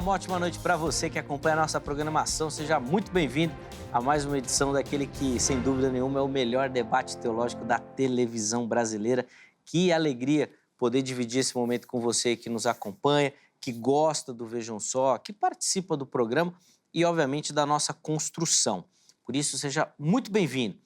uma ótima noite para você que acompanha a nossa programação. Seja muito bem-vindo a mais uma edição daquele que, sem dúvida nenhuma, é o melhor debate teológico da televisão brasileira. Que alegria poder dividir esse momento com você que nos acompanha, que gosta do Vejam Só, que participa do programa e, obviamente, da nossa construção. Por isso, seja muito bem-vindo.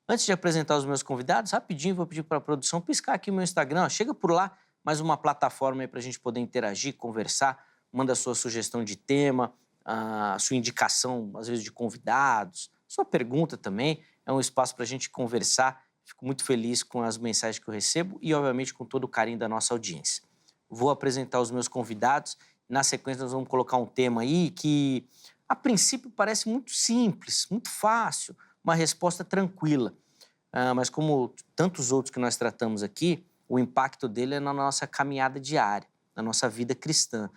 Antes de apresentar os meus convidados, rapidinho vou pedir para a produção piscar aqui o meu Instagram. Chega por lá, mais uma plataforma aí para a gente poder interagir, conversar. Manda a sua sugestão de tema, a sua indicação, às vezes, de convidados, sua pergunta também. É um espaço para a gente conversar. Fico muito feliz com as mensagens que eu recebo e, obviamente, com todo o carinho da nossa audiência. Vou apresentar os meus convidados. Na sequência, nós vamos colocar um tema aí que, a princípio, parece muito simples, muito fácil, uma resposta tranquila. Mas, como tantos outros que nós tratamos aqui, o impacto dele é na nossa caminhada diária, na nossa vida cristã.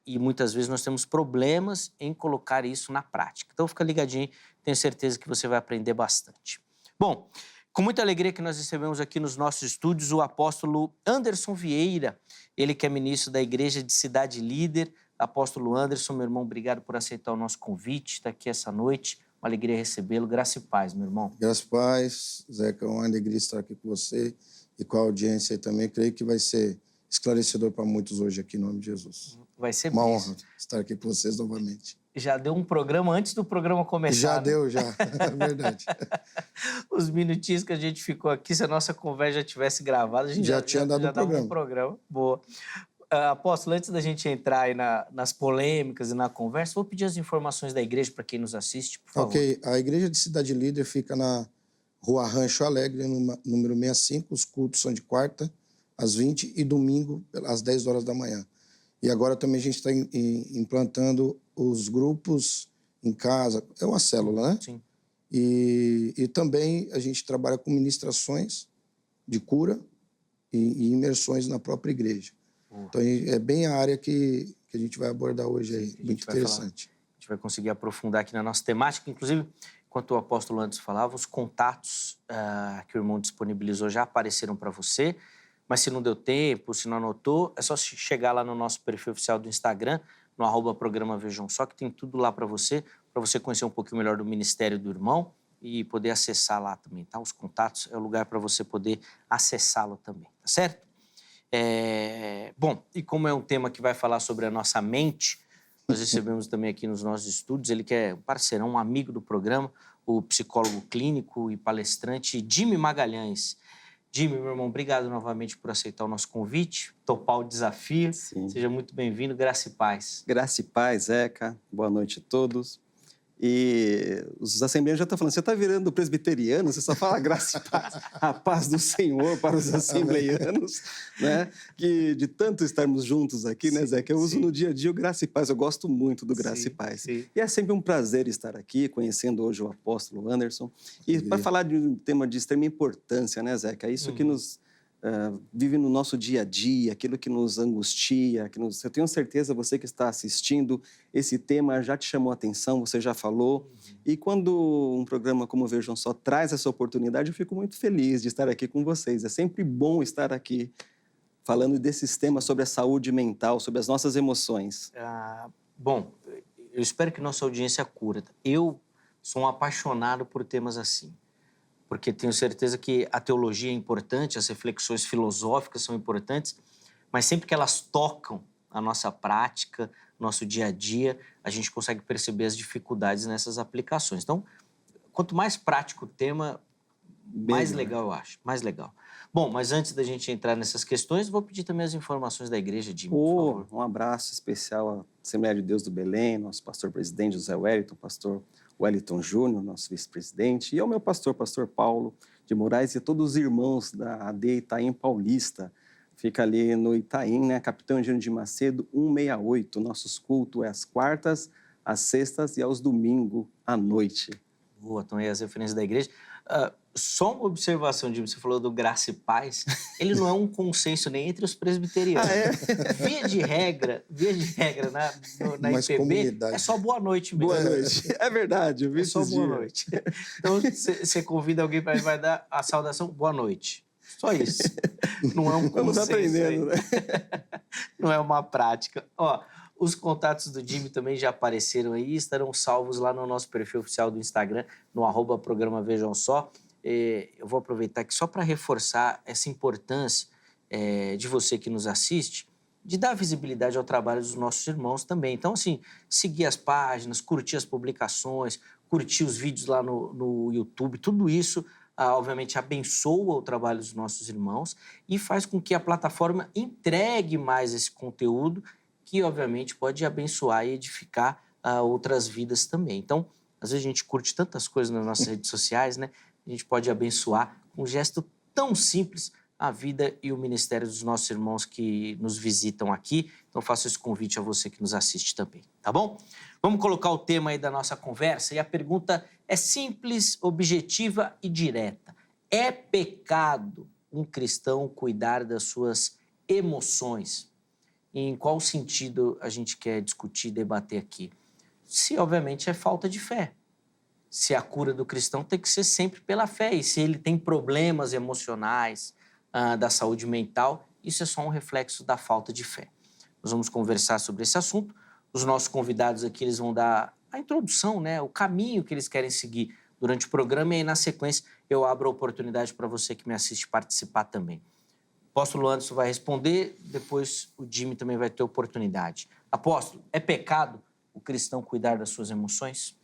E muitas vezes nós temos problemas em colocar isso na prática. Então fica ligadinho, tenho certeza que você vai aprender bastante. Bom, com muita alegria que nós recebemos aqui nos nossos estúdios o apóstolo Anderson Vieira, ele que é ministro da Igreja de Cidade Líder. Apóstolo Anderson, meu irmão, obrigado por aceitar o nosso convite, estar aqui essa noite. Uma alegria recebê-lo. Graça e paz, meu irmão. Graça e paz, Zeca, é uma alegria estar aqui com você e com a audiência aí também. Creio que vai ser esclarecedor para muitos hoje aqui, em nome de Jesus. Vai ser uma mesmo. honra estar aqui com vocês novamente. Já deu um programa antes do programa começar. Já né? deu, já. É verdade. Os minutinhos que a gente ficou aqui, se a nossa conversa já tivesse gravada, a gente Já tinha dado o programa. Um programa. Boa. Apóstolo, antes da gente entrar aí nas polêmicas e na conversa, vou pedir as informações da igreja para quem nos assiste, por favor. Ok. A Igreja de Cidade Líder fica na Rua Rancho Alegre, número 65. Os cultos são de quarta às 20 e domingo às 10 horas da manhã. E agora também a gente está implantando os grupos em casa. É uma célula, né? Sim. E também a gente trabalha com ministrações de cura e imersões na própria igreja. Então, é bem a área que a gente vai abordar hoje aí. Muito interessante. A gente vai conseguir aprofundar aqui na nossa temática. Inclusive, enquanto o apóstolo antes falava, os contatos que o irmão disponibilizou já apareceram para você. Mas se não deu tempo, se não anotou, é só chegar lá no nosso perfil oficial do Instagram, no @programa Vejam Só, que tem tudo lá para você conhecer um pouquinho melhor do ministério do irmão e poder acessar lá também, tá? Os contatos é o lugar para você poder acessá-lo também, tá certo? Bom, e como é um tema que vai falar sobre a nossa mente, nós recebemos também aqui nos nossos estúdios, ele que é um parceirão, um amigo do programa, o psicólogo clínico e palestrante Jimmy Magalhães. Jimmy, meu irmão, obrigado novamente por aceitar o nosso convite, topar o desafio. Sim. Seja muito bem-vindo, graça e paz. Graça e paz, Zeca. Boa noite a todos. E os assembleanos já estão falando, você está virando presbiteriano, você só fala graça e paz, a paz do Senhor para os assembleanos, né? Que de tanto estarmos juntos aqui, né, Zeca? Eu uso no dia a dia o graça e paz, eu gosto muito do graça e paz. Sim. E é sempre um prazer estar aqui, conhecendo hoje o apóstolo Anderson, e para falar de um tema de extrema importância, né, Zeca? Isso que nos vive no nosso dia a dia, aquilo que nos angustia, eu tenho certeza, você que está assistindo, esse tema já te chamou a atenção, você já falou, e quando um programa como Vejam Só traz essa oportunidade, eu fico muito feliz de estar aqui com vocês. É sempre bom estar aqui falando desses temas sobre a saúde mental, sobre as nossas emoções. Bom, eu espero que nossa audiência curta. Eu sou um apaixonado por temas assim, porque tenho certeza que a teologia é importante, as reflexões filosóficas são importantes, mas sempre que elas tocam a nossa prática, nosso dia a dia, a gente consegue perceber as dificuldades nessas aplicações. Então, quanto mais prático o tema, mais legal eu acho, mais legal. Bom, mas antes da gente entrar nessas questões, vou pedir também as informações da igreja, Jimmy, por favor. Um abraço especial à Assembleia de Deus do Belém, nosso pastor-presidente José Wellington, pastor Wellington Júnior, nosso vice-presidente, e ao meu pastor Paulo de Moraes, e a todos os irmãos da AD Itaim Paulista. Fica ali no Itaim, né? Capitão Eugênio de Macedo, 168. Nossos cultos é às quartas, às sextas e aos domingos à noite. Boa, então aí as referências da igreja. Só uma observação, Jimmy, você falou do graça e paz. Ele não é um consenso nem entre os presbiterianos. Via de regra, na IPB, é só boa noite mesmo. Boa noite. É verdade, eu vi É só boa dias. noite. Então, você convida alguém para vai dar a saudação, boa noite. Só isso. Não é um consenso. Vamos aprendendo, né? Não é uma prática. Os contatos do Jimmy também já apareceram aí, estarão salvos lá no nosso perfil oficial do Instagram, no @programa Vejam Só. Eu vou aproveitar aqui só para reforçar essa importância de você que nos assiste, de dar visibilidade ao trabalho dos nossos irmãos também. Então, assim, seguir as páginas, curtir as publicações, curtir os vídeos lá no YouTube, tudo isso, obviamente, abençoa o trabalho dos nossos irmãos e faz com que a plataforma entregue mais esse conteúdo que, obviamente, pode abençoar e edificar outras vidas também. Então, às vezes a gente curte tantas coisas nas nossas redes sociais, né? A gente pode abençoar com um gesto tão simples a vida e o ministério dos nossos irmãos que nos visitam aqui. Então, faço esse convite a você que nos assiste também, tá bom? Vamos colocar o tema aí da nossa conversa e a pergunta é simples, objetiva e direta. É pecado um cristão cuidar das suas emoções? E em qual sentido a gente quer discutir e debater aqui? Se, obviamente, é falta de fé. Se a cura do cristão tem que ser sempre pela fé. E se ele tem problemas emocionais, da saúde mental, isso é só um reflexo da falta de fé. Nós vamos conversar sobre esse assunto. Os nossos convidados aqui eles vão dar a introdução, né, o caminho que eles querem seguir durante o programa e aí, na sequência, eu abro a oportunidade para você que me assiste participar também. Apóstolo Anderson vai responder, depois o Jimmy também vai ter oportunidade. Apóstolo, é pecado o cristão cuidar das suas emoções?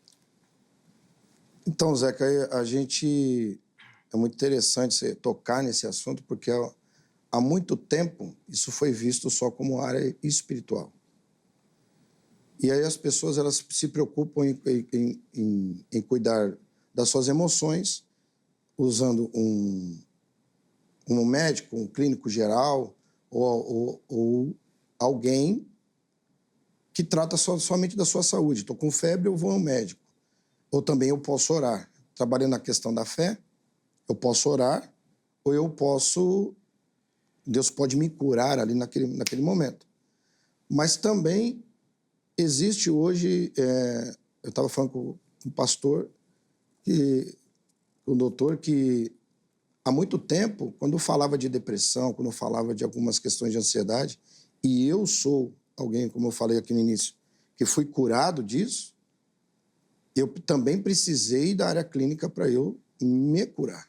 Então, Zeca, a gente... É muito interessante você tocar nesse assunto, porque há muito tempo isso foi visto só como área espiritual. E aí as pessoas elas se preocupam em cuidar das suas emoções, usando um médico, um clínico geral, ou alguém que trata somente da sua saúde. Estou com febre, eu vou ao médico. Ou também eu posso orar. Trabalhando na questão da fé, eu posso orar, ou eu posso... Deus pode me curar ali naquele momento. Mas também existe hoje... eu estava falando com um pastor, com um doutor, que há muito tempo, quando eu falava de depressão, quando eu falava de algumas questões de ansiedade, e eu sou alguém, como eu falei aqui no início, que fui curado disso, eu também precisei da área clínica para eu me curar.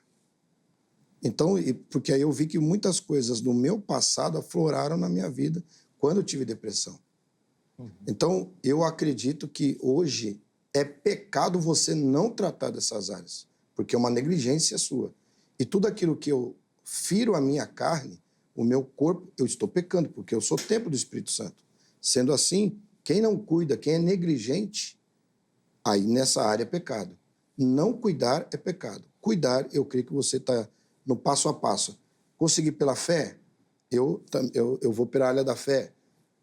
Então, porque aí eu vi que muitas coisas do meu passado afloraram na minha vida quando eu tive depressão. Então, eu acredito que hoje é pecado você não tratar dessas áreas, porque é uma negligência sua. E tudo aquilo que eu firo a minha carne, o meu corpo, eu estou pecando, porque eu sou templo do Espírito Santo. Sendo assim, quem não cuida, quem é negligente, aí nessa área é pecado. Não cuidar é pecado. Cuidar, eu creio que você está no passo a passo. Conseguir pela fé, eu vou pela área da fé.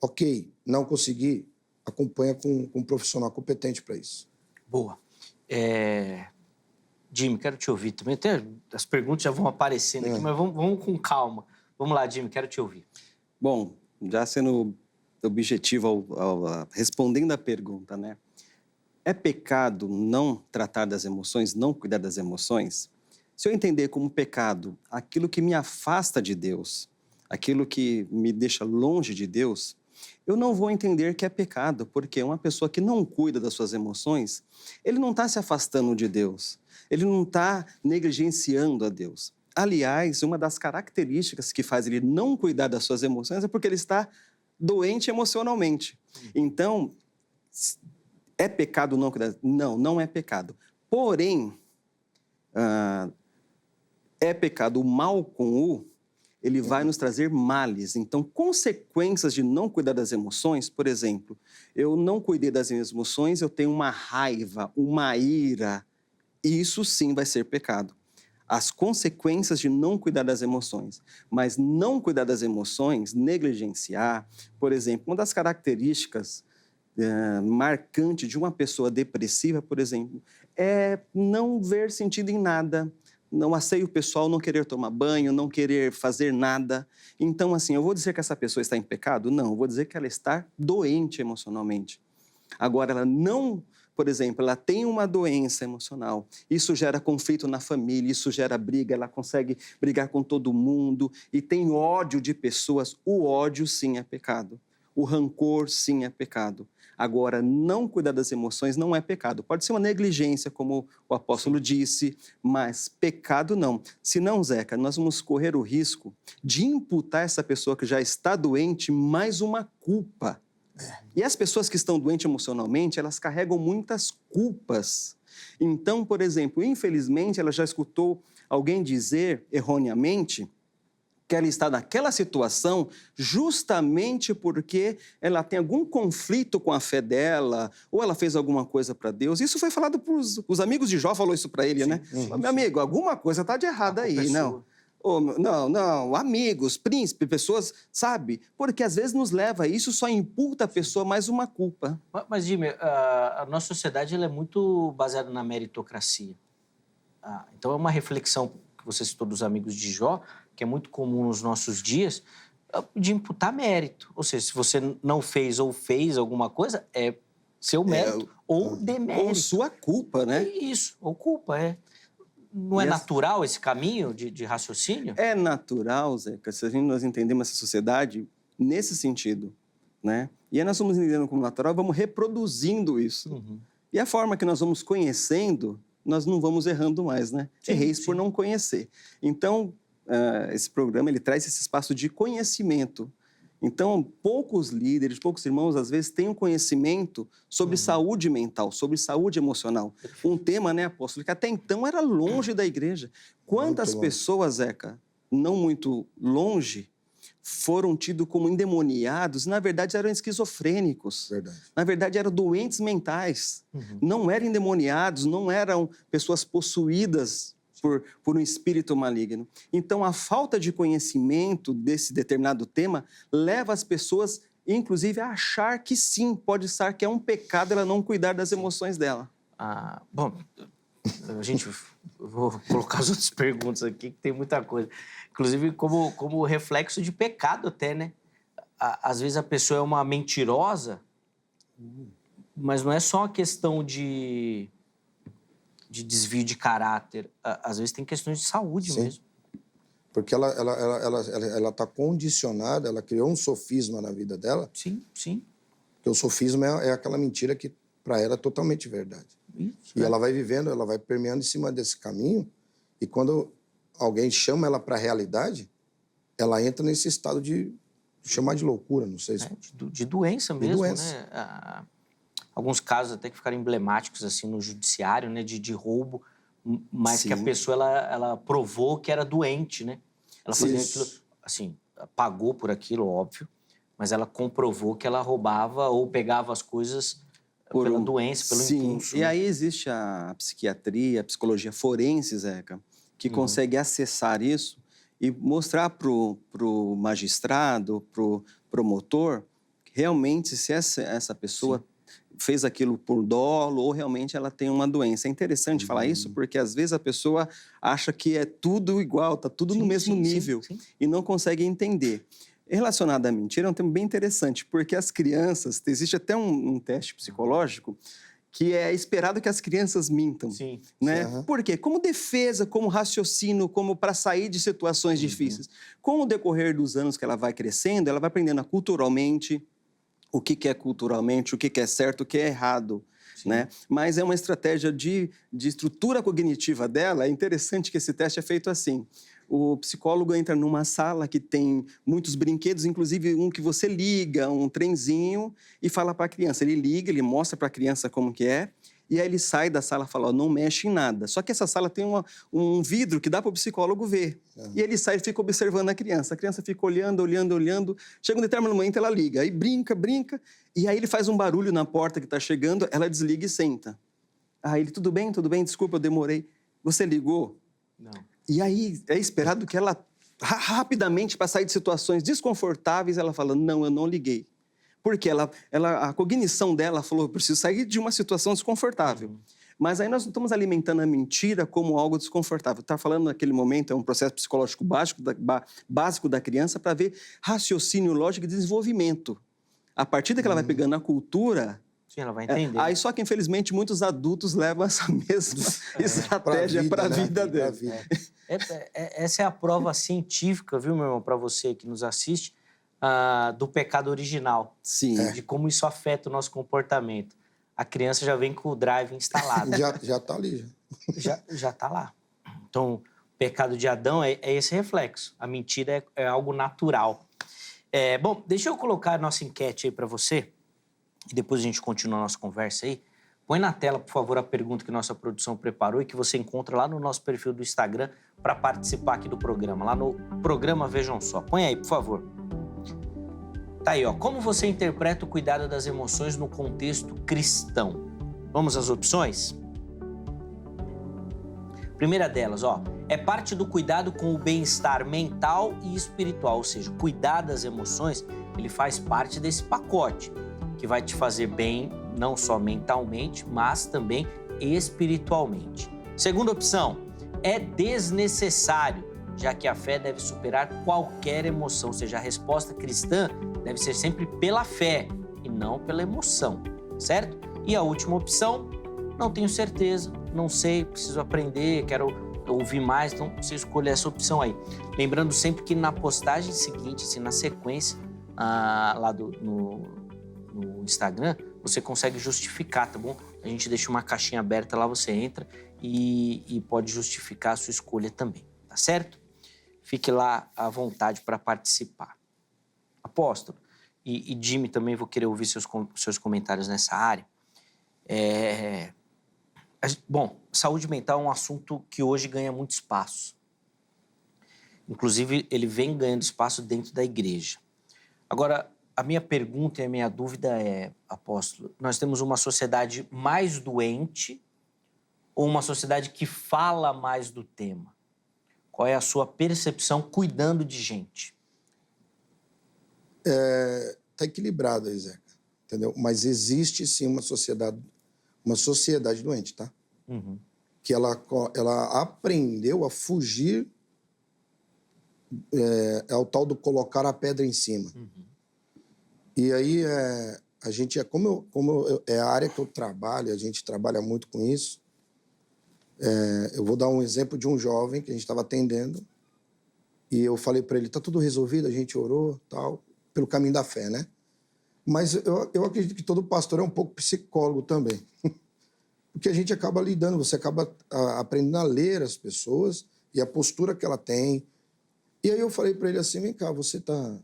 Ok, não consegui, acompanha com um profissional competente para isso. Boa. Jimmy, quero te ouvir também. Até as perguntas já vão aparecendo aqui, mas vamos com calma. Vamos lá, Jimmy, quero te ouvir. Bom, já sendo objetivo, respondendo a pergunta, né? É pecado não tratar das emoções, não cuidar das emoções? Se eu entender como pecado aquilo que me afasta de Deus, aquilo que me deixa longe de Deus, eu não vou entender que é pecado, porque uma pessoa que não cuida das suas emoções, ele não está se afastando de Deus, ele não está negligenciando a Deus. Aliás, uma das características que faz ele não cuidar das suas emoções é porque ele está doente emocionalmente. Então, é pecado não cuidar? Não, não é pecado. Porém, é pecado o mal com o, ele vai nos trazer males. Então, consequências de não cuidar das emoções, por exemplo, eu não cuidei das minhas emoções, eu tenho uma raiva, uma ira, isso sim vai ser pecado. As consequências de não cuidar das emoções. Mas não cuidar das emoções, negligenciar, por exemplo, uma das características marcantes de uma pessoa depressiva, por exemplo, é não ver sentido em nada, não asseio pessoal, não querer tomar banho, não querer fazer nada. Então, assim, eu vou dizer que essa pessoa está em pecado? Não, eu vou dizer que ela está doente emocionalmente. Agora, ela não, por exemplo, ela tem uma doença emocional, isso gera conflito na família, isso gera briga, ela consegue brigar com todo mundo e tem ódio de pessoas, o ódio sim é pecado. O rancor, sim, é pecado. Agora, não cuidar das emoções não é pecado. Pode ser uma negligência, como o apóstolo disse, mas pecado não. Senão, Zeca, nós vamos correr o risco de imputar essa pessoa que já está doente mais uma culpa. E as pessoas que estão doentes emocionalmente, elas carregam muitas culpas. Então, por exemplo, infelizmente, ela já escutou alguém dizer erroneamente que ela está naquela situação justamente porque ela tem algum conflito com a fé dela, ou ela fez alguma coisa para Deus. Isso foi falado para os amigos de Jó, falou isso para ele, né? Meu amigo, alguma coisa está de errado aí, não? Oh, não, amigos, príncipe, pessoas, sabe? Porque às vezes nos leva a isso, só imputa a pessoa mais uma culpa. Mas Jimmy, a nossa sociedade ela é muito baseada na meritocracia. Então é uma reflexão que você citou dos amigos de Jó, que é muito comum nos nossos dias, de imputar mérito. Ou seja, se você não fez ou fez alguma coisa, é seu mérito ou demérito. Ou sua culpa, né? Isso, ou culpa, é. Não é natural esse caminho de raciocínio? É natural, Zeca, se nós entendemos essa sociedade nesse sentido, né? E aí nós vamos entendendo como natural, vamos reproduzindo isso. E a forma que nós vamos conhecendo, nós não vamos errando mais, né? Erreis por não conhecer. Então, esse programa, ele traz esse espaço de conhecimento. Então, poucos líderes, poucos irmãos, às vezes, têm um conhecimento sobre saúde mental, sobre saúde emocional. Um tema, né, apóstolo, que até então era longe da igreja. Quantas pessoas, Zeca, não muito longe, foram tidos como endemoniados, na verdade eram esquizofrênicos. Verdade. Na verdade eram doentes mentais. Não eram endemoniados, não eram pessoas possuídas por um espírito maligno. Então, a falta de conhecimento desse determinado tema leva as pessoas, inclusive, a achar que sim, pode ser que é um pecado ela não cuidar das emoções dela. Bom, vou colocar as outras perguntas aqui, que tem muita coisa. Inclusive, como reflexo de pecado até, né? Às vezes a pessoa é uma mentirosa, mas não é só uma questão de desvio de caráter. Às vezes tem questões de saúde mesmo. Porque ela está condicionada, ela criou um sofisma na vida dela. Sim. Porque o sofisma é aquela mentira que para ela é totalmente verdade. Isso, e ela vai vivendo, ela vai permeando em cima desse caminho, e quando alguém chama ela para a realidade, ela entra nesse estado de chamar de loucura, não sei se... De doença mesmo, né? Alguns casos até que ficaram emblemáticos assim no judiciário, né, de roubo, mas que a pessoa ela provou que era doente, né? Ela fazia aquilo, assim, pagou por aquilo, óbvio, mas ela comprovou que ela roubava ou pegava as coisas pela doença, pelo impulso. E aí existe a psiquiatria, a psicologia forense, Zeca, que consegue acessar isso e mostrar pro magistrado, pro promotor, realmente se essa pessoa fez aquilo por dolo ou realmente ela tem uma doença. É interessante falar isso porque às vezes a pessoa acha que é tudo igual, está tudo no mesmo nível e não consegue entender. Relacionado à mentira é um tema bem interessante, porque as crianças, existe até um teste psicológico que é esperado que as crianças mintam, né? Por quê? Como defesa, como raciocínio, como para sair de situações difíceis. Com o decorrer dos anos que ela vai crescendo, ela vai aprendendo culturalmente, o que é culturalmente, o que é certo, o que é errado, né? Mas é uma estratégia de estrutura cognitiva dela. É interessante que esse teste é feito assim. O psicólogo entra numa sala que tem muitos brinquedos, inclusive um que você liga, um trenzinho, e fala para a criança. Ele liga, ele mostra para a criança como que é, e aí ele sai da sala e fala, não mexe em nada. Só que essa sala tem um vidro que dá para o psicólogo ver. E ele sai e fica observando a criança. A criança fica olhando. Chega um determinado momento, ela liga. Aí brinca. E aí ele faz um barulho na porta que está chegando, ela desliga e senta. Aí ele, tudo bem, desculpa, eu demorei. Você ligou? Não. E aí é esperado que ela, rapidamente, para sair de situações desconfortáveis, ela fala, não, eu não liguei. Porque a cognição dela falou, eu preciso sair de uma situação desconfortável. Mas aí nós não estamos alimentando a mentira como algo desconfortável. Está falando naquele momento, é um processo psicológico básico da criança para ver raciocínio lógico e desenvolvimento. A partir daí que ela vai pegando a cultura... Sim, ela vai entender. Aí só que, infelizmente, muitos adultos levam essa mesma estratégia para a vida dela. Essa é a prova científica, viu, meu irmão, para você que nos assiste. do pecado original. Sim. De como isso afeta o nosso comportamento. A criança já vem com o drive instalado. Já está ali. Já está lá. Então, o pecado de Adão é esse reflexo. A mentira é algo natural. Bom, deixa eu colocar a nossa enquete aí para você, e depois a gente continua a nossa conversa aí. Põe na tela, por favor, a pergunta que nossa produção preparou e que você encontra lá no nosso perfil do Instagram para participar aqui do programa, lá no programa Vejam Só. Põe aí, por favor. Tá aí, ó. Como você interpreta o cuidado das emoções no contexto cristão? Vamos às opções? Primeira delas, ó, é parte do cuidado com o bem-estar mental e espiritual, ou seja, cuidar das emoções, ele faz parte desse pacote, que vai te fazer bem não só mentalmente, mas também espiritualmente. Segunda opção, é desnecessário, já que a fé deve superar qualquer emoção, ou seja, a resposta cristã deve ser sempre pela fé e não pela emoção, certo? E a última opção, não tenho certeza, não sei, preciso aprender, quero ouvir mais, então você escolhe essa opção aí. Lembrando sempre que na postagem seguinte, assim, na sequência, lá no Instagram, você consegue justificar, tá bom? A gente deixa uma caixinha aberta lá, você entra e pode justificar a sua escolha também, tá certo? Fique lá à vontade para participar. Apóstolo, e Jimmy também vou querer ouvir seus comentários nessa área. Bom, saúde mental é um assunto que hoje ganha muito espaço. Inclusive, ele vem ganhando espaço dentro da igreja. Agora, a minha pergunta e a minha dúvida é, apóstolo, nós temos uma sociedade mais doente ou uma sociedade que fala mais do tema? Qual é a sua percepção cuidando de gente? Tá equilibrado aí, Zeca, entendeu? Mas existe sim uma sociedade doente, tá? Uhum. Que ela aprendeu a fugir ao tal do colocar a pedra em cima. Uhum. E aí a gente é a área que eu trabalho, a gente trabalha muito com isso. Eu vou dar um exemplo de um jovem que a gente estava atendendo e eu falei para ele, tá tudo resolvido, a gente orou, tal, pelo caminho da fé, né? Mas eu acredito que todo pastor é um pouco psicólogo também. Porque a gente acaba lidando, você acaba aprendendo a ler as pessoas e a postura que ela tem. E aí eu falei para ele assim, vem cá, você tá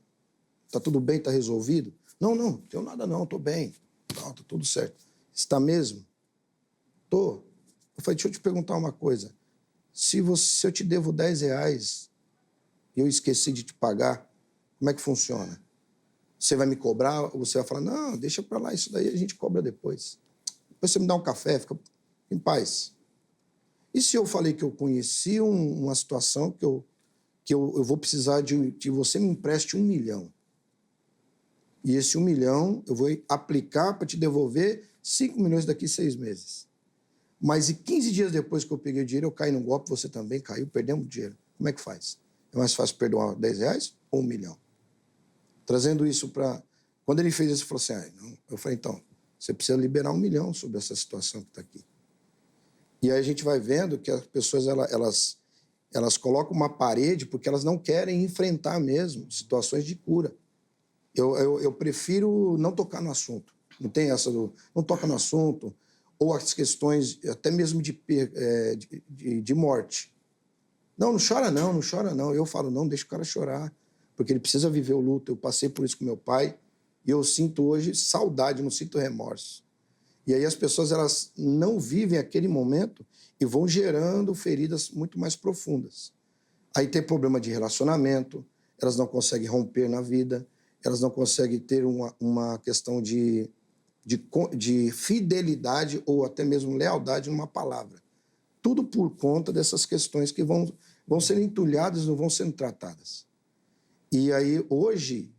tudo bem, tá resolvido? Não tenho nada não, tô bem. Não, tá tudo certo. Está mesmo? Tô. Eu falei, deixa eu te perguntar uma coisa. Se eu te devo R$10 e eu esqueci de te pagar, como é que funciona? Você vai me cobrar ou você vai falar, não, deixa para lá, isso daí a gente cobra depois. Depois você me dá um café, fica em paz. E se eu falei que eu conheci uma situação que eu vou precisar de você me empreste 1 milhão. E esse 1 milhão eu vou aplicar para te devolver 5 milhões daqui a 6 meses. Mas e 15 dias depois que eu peguei o dinheiro, eu caí no golpe, você também caiu, perdemos dinheiro. Como é que faz? É mais fácil perdoar R$10 ou 1 milhão? Trazendo isso para... Quando ele fez isso, ele falou assim, não. Eu falei, então, você precisa liberar 1 milhão sobre essa situação que está aqui. E aí a gente vai vendo que as pessoas, elas colocam uma parede porque elas não querem enfrentar mesmo situações de cura. Eu prefiro não tocar no assunto. Não tem essa não toca no assunto, ou as questões até mesmo de morte. Não chora não. Eu falo, não, deixa o cara chorar, porque ele precisa viver o luto. Eu passei por isso com meu pai e eu sinto hoje saudade, não sinto remorso. E aí as pessoas, elas não vivem aquele momento e vão gerando feridas muito mais profundas. Aí tem problema de relacionamento, elas não conseguem romper na vida, elas não conseguem ter uma questão de fidelidade ou até mesmo lealdade numa palavra. Tudo por conta dessas questões que vão sendo entulhadas, não vão sendo tratadas. E aí, hoje,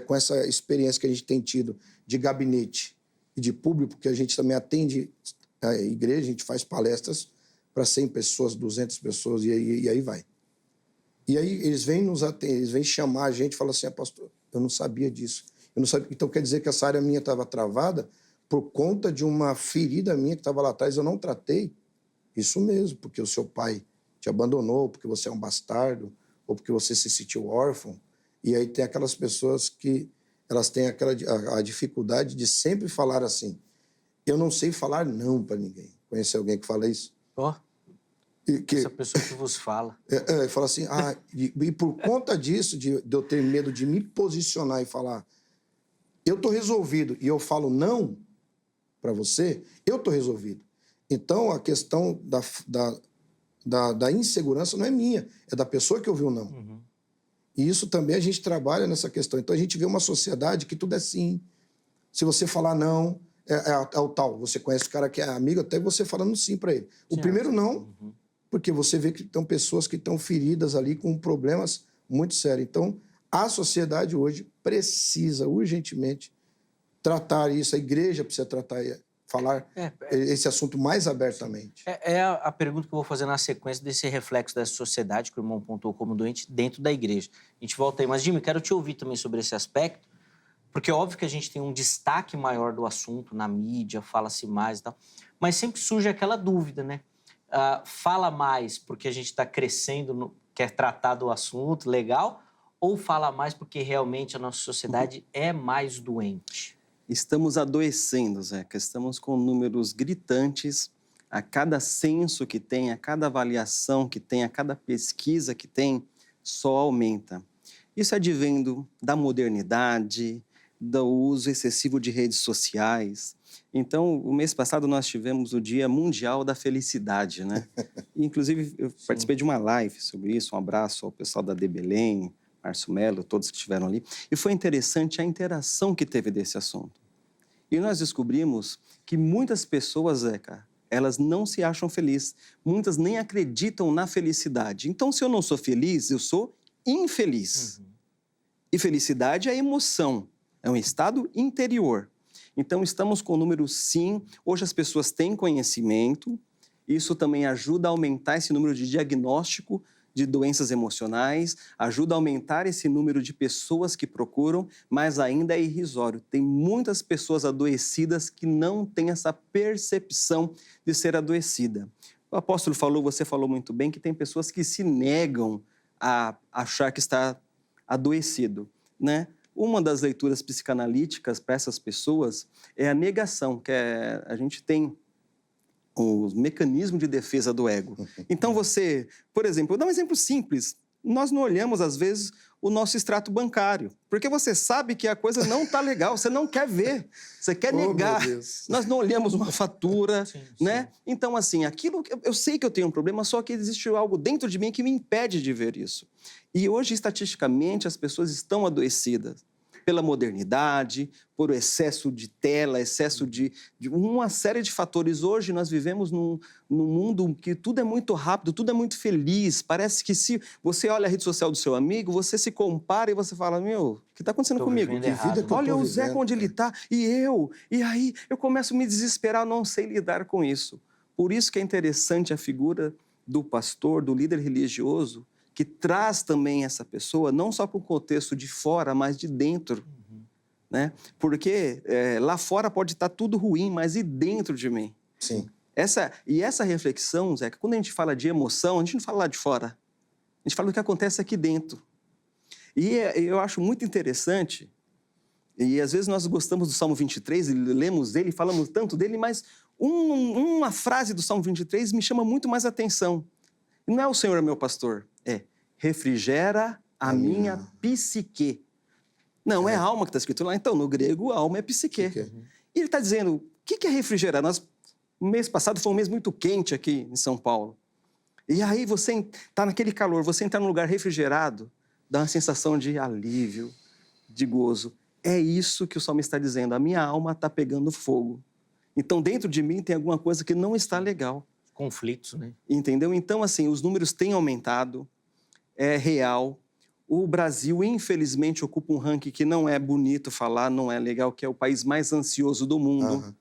com essa experiência que a gente tem tido de gabinete e de público, porque a gente também atende a igreja, a gente faz palestras para 100 pessoas, 200 pessoas, e aí vai. E aí eles vêm nos atender, eles vêm chamar a gente e falam assim, pastor, eu não sabia disso. Eu não sabia. Então quer dizer que essa área minha estava travada por conta de uma ferida minha que estava lá atrás, eu não tratei. Isso mesmo, porque o seu pai te abandonou, porque você é um bastardo, ou porque você se sentiu órfão. E aí tem aquelas pessoas que elas têm a dificuldade de sempre falar assim, eu não sei falar não para ninguém. Conhece alguém que fala isso? Ó, essa pessoa que vos fala. Fala assim, e por conta disso, de eu ter medo de me posicionar e falar, eu estou resolvido, e eu falo não para você, eu estou resolvido. Então, a questão da insegurança não é minha, é da pessoa que ouviu não. Uhum. E isso também a gente trabalha nessa questão. Então, a gente vê uma sociedade que tudo é sim. Se você falar não, é o tal. Você conhece o cara que é amigo, até você falando sim para ele. O primeiro não, porque você vê que estão pessoas que estão feridas ali com problemas muito sérios. Então, a sociedade hoje precisa urgentemente tratar isso. A igreja precisa falar esse assunto mais abertamente. É a pergunta que eu vou fazer na sequência desse reflexo dessa sociedade que o irmão pontuou como doente dentro da igreja. A gente volta aí. Mas, Jimmy, quero te ouvir também sobre esse aspecto, porque é óbvio que a gente tem um destaque maior do assunto na mídia, fala-se mais e tal, mas sempre surge aquela dúvida, né? Fala mais porque a gente está crescendo, quer tratar do assunto, legal, ou fala mais porque realmente a nossa sociedade é mais doente? Estamos adoecendo, Zeca. Estamos com números gritantes. A cada censo que tem, a cada avaliação que tem, a cada pesquisa que tem, só aumenta. Isso advendo da modernidade, do uso excessivo de redes sociais. Então, o mês passado nós tivemos o Dia Mundial da Felicidade, né? Inclusive, eu participei de uma live sobre isso. Um abraço ao pessoal da Debelém, Márcio Melo, todos que estiveram ali. E foi interessante a interação que teve desse assunto. E nós descobrimos que muitas pessoas, Zeca, elas não se acham felizes. Muitas nem acreditam na felicidade. Então, se eu não sou feliz, eu sou infeliz. E felicidade é emoção, é um estado interior. Então, estamos com o número sim. Hoje as pessoas têm conhecimento. Isso também ajuda a aumentar esse número de diagnóstico de doenças emocionais, ajuda a aumentar esse número de pessoas que procuram, mas ainda é irrisório. Tem muitas pessoas adoecidas que não têm essa percepção de ser adoecida. O apóstolo falou, você falou muito bem, que tem pessoas que se negam a achar que está adoecido, né? Uma das leituras psicanalíticas para essas pessoas é a negação, que a gente tem o mecanismo de defesa do ego. Então você, por exemplo, vou dar um exemplo simples. Nós não olhamos, às vezes, o nosso extrato bancário, porque você sabe que a coisa não está legal, você não quer ver, você quer negar. Nós não olhamos uma fatura, né? Então, assim, aquilo eu sei que eu tenho um problema, só que existe algo dentro de mim que me impede de ver isso. E hoje, estatisticamente, as pessoas estão adoecidas pela modernidade, por excesso de tela, excesso de uma série de fatores. Hoje nós vivemos num mundo que tudo é muito rápido, tudo é muito feliz. Parece que se você olha a rede social do seu amigo, você se compara e você fala, meu, o que está acontecendo comigo? Olha o Zé onde ele está, e aí eu começo a me desesperar, não sei lidar com isso. Por isso que é interessante a figura do pastor, do líder religioso, que traz também essa pessoa, não só para o contexto de fora, mas de dentro. Né? Porque lá fora pode estar tudo ruim, mas e dentro de mim? Sim. Essa reflexão, Zeca, quando a gente fala de emoção, a gente não fala lá de fora. A gente fala do que acontece aqui dentro. E eu acho muito interessante, e às vezes nós gostamos do Salmo 23, e lemos ele, falamos tanto dele, mas uma frase do Salmo 23 me chama muito mais atenção. Não é o Senhor é meu pastor, refrigera a minha psique. Não, é alma que está escrito lá. Então, no grego, alma é psique. E ele está dizendo, o que é refrigerar? O mês passado foi um mês muito quente aqui em São Paulo. E aí você está naquele calor, você entrar num lugar refrigerado, dá uma sensação de alívio, de gozo. É isso que o salmista está dizendo, a minha alma está pegando fogo. Então, dentro de mim tem alguma coisa que não está legal. Conflitos, né? Entendeu? Então, assim, os números têm aumentado, é real. O Brasil, infelizmente, ocupa um ranking que não é bonito falar, não é legal, que é o país mais ansioso do mundo.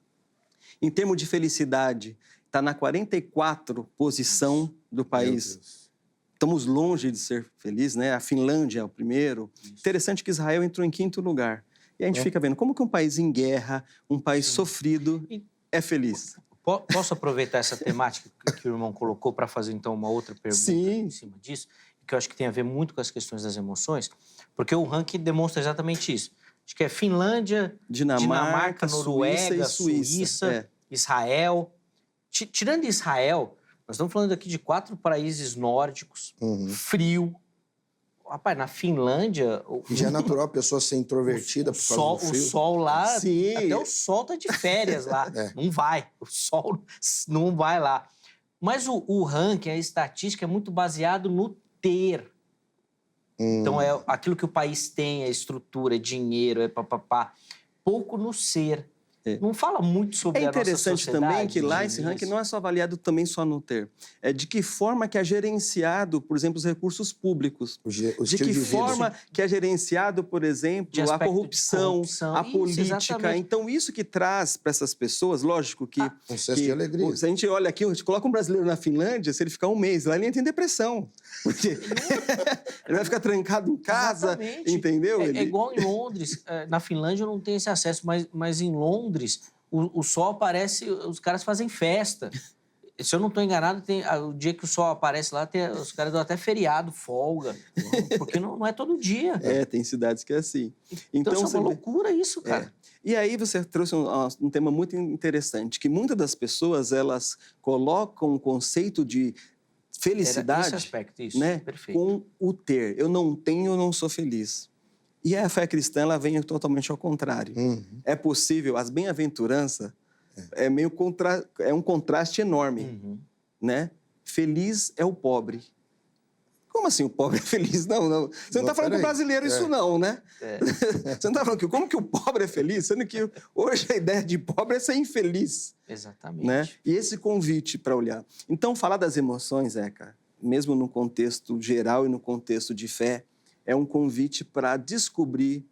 Em termos de felicidade, está na 44ª posição do país. Estamos longe de ser felizes, né? A Finlândia é o primeiro. Interessante que Israel entrou em 5º lugar. E a gente fica vendo como que um país em guerra, um país sofrido, é feliz. Posso aproveitar essa temática que o irmão colocou para fazer, então, uma outra pergunta em cima disso? que eu acho que tem a ver muito com as questões das emoções, porque o ranking demonstra exatamente isso. Acho que é Finlândia, Dinamarca, Noruega, Suíça, Israel. Tirando Israel, nós estamos falando aqui de 4 países nórdicos, frio. Rapaz, na Finlândia... Já é natural a pessoa ser introvertida por causa do frio. O sol lá, Sim. até o sol tá de férias lá. Não vai, o sol não vai lá. Mas o ranking, a estatística é muito baseado no ter. Então, é aquilo que o país tem, a estrutura, dinheiro, papapá. Pouco no ser. Não fala muito sobre a nossa sociedade. É interessante também que lá esse ranking não é só avaliado também só no ter. É de que forma que é gerenciado, por exemplo, os recursos públicos. De que forma que é gerenciado, por exemplo, a corrupção, a política. Exatamente. Então, isso que traz para essas pessoas, lógico que... Um senso de alegria. Se a gente olha aqui, a gente coloca um brasileiro na Finlândia, se ele ficar um mês lá, ele nem tem depressão. Porque ele vai ficar trancado em casa, exatamente. Entendeu? É igual em Londres. Na Finlândia eu não tenho esse acesso, mas em Londres, o sol aparece, os caras fazem festa. Se eu não estou enganado, o dia que o sol aparece lá, os caras dão até feriado, folga, porque não é todo dia. Tem cidades que é assim. Então isso é uma loucura isso, cara. E aí você trouxe um tema muito interessante, que muitas das pessoas, elas colocam o conceito de felicidade, esse aspecto, isso, né, perfeito, com o ter. Eu não tenho, eu não sou feliz. E a fé cristã, ela vem totalmente ao contrário. É possível, as bem-aventuranças é um contraste enorme, né? Feliz é o pobre. Como assim o pobre é feliz? Não. Você não está falando para o brasileiro isso não, né? Você não está falando como que o pobre é feliz? Sendo que hoje a ideia de pobre é ser infeliz. Exatamente. Né? E esse convite para olhar. Então, falar das emoções, Zeca, mesmo no contexto geral e no contexto de fé, é um convite para descobrir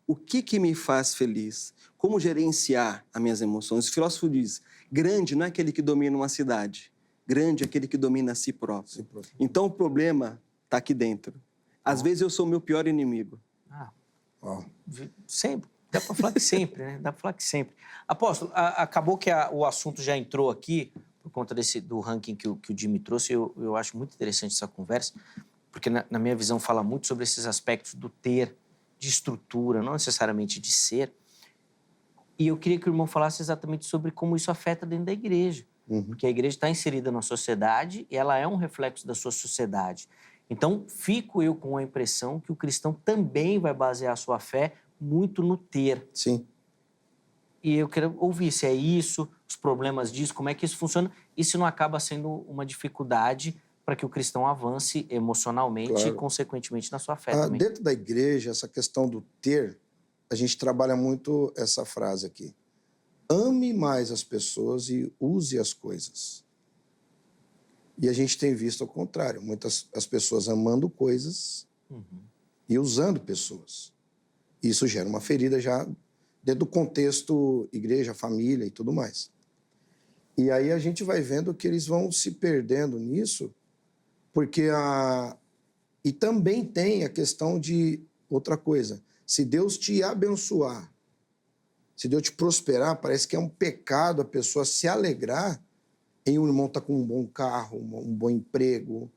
o que me faz feliz, como gerenciar as minhas emoções. O filósofo diz, grande não é aquele que domina uma cidade, grande é aquele que domina a si próprio. Então, o problema está aqui dentro. Às vezes, eu sou o meu pior inimigo. Sempre. Dá para falar que sempre, né? Dá para falar que sempre. Apóstolo, acabou que o assunto já entrou aqui, por conta do ranking que o Jimmy trouxe. Eu acho muito interessante essa conversa, porque, na minha visão, fala muito sobre esses aspectos do ter, de estrutura, não necessariamente de ser. E eu queria que o irmão falasse exatamente sobre como isso afeta dentro da igreja. Porque a igreja está inserida na sociedade e ela é um reflexo da sua sociedade. Então, fico eu com a impressão que o cristão também vai basear a sua fé muito no ter. Sim. E eu quero ouvir se é isso, os problemas disso, como é que isso funciona e se não acaba sendo uma dificuldade para que o cristão avance emocionalmente e, consequentemente, na sua fé também. Dentro da igreja, essa questão do ter, a gente trabalha muito essa frase aqui. Ame mais as pessoas e use as coisas. E a gente tem visto ao contrário. As pessoas amando coisas e usando pessoas. Isso gera uma ferida já dentro do contexto igreja, família e tudo mais. E aí a gente vai vendo que eles vão se perdendo nisso, porque e também tem a questão de outra coisa. Se Deus te abençoar, se Deus te prosperar, parece que é um pecado a pessoa se alegrar em um irmão estar com um bom carro, um bom emprego.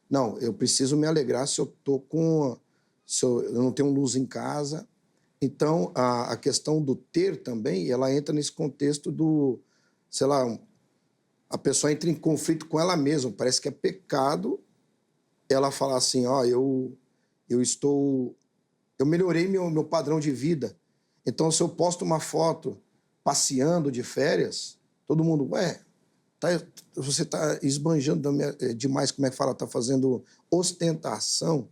Não, eu preciso me alegrar se eu não tenho luz em casa. Então, a questão do ter também, ela entra nesse contexto do, sei lá, a pessoa entra em conflito com ela mesma. Parece que é pecado ela falar assim, eu melhorei meu padrão de vida. Então, se eu posto uma foto passeando de férias, todo mundo, você está esbanjando demais, como é que fala? Está fazendo ostentação.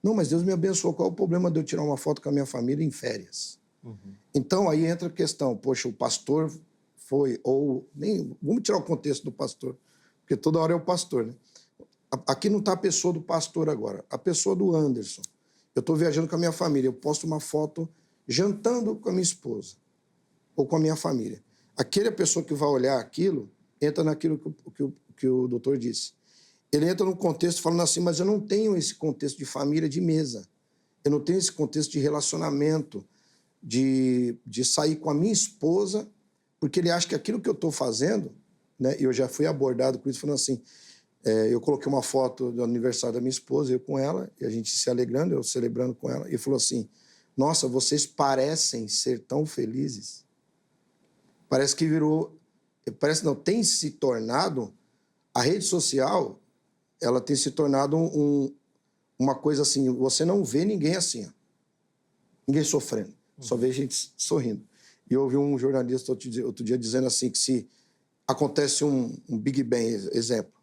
Não, mas Deus me abençoou. Qual é o problema de eu tirar uma foto com a minha família em férias? Então, aí entra a questão, poxa, o pastor foi, vamos tirar o contexto do pastor, porque toda hora é o pastor, né? Aqui não está a pessoa do pastor agora, a pessoa do Anderson. Eu estou viajando com a minha família, eu posto uma foto jantando com a minha esposa ou com a minha família. Aquela pessoa que vai olhar aquilo, entra naquilo que o doutor disse. Ele entra no contexto falando assim, mas eu não tenho esse contexto de família de mesa. Eu não tenho esse contexto de relacionamento, de sair com a minha esposa, porque ele acha que aquilo que eu estou fazendo, né, e eu já fui abordado com isso, falando assim, Eu coloquei uma foto do aniversário da minha esposa, eu com ela, e a gente se alegrando, eu celebrando com ela, e falou assim, nossa, vocês parecem ser tão felizes. Parece que tem se tornado, a rede social, ela tem se tornado uma coisa assim, você não vê ninguém assim, ó. Ninguém sofrendo, só vê gente sorrindo. E eu ouvi um jornalista outro dia dizendo assim, que se acontece um Big Bang, exemplo,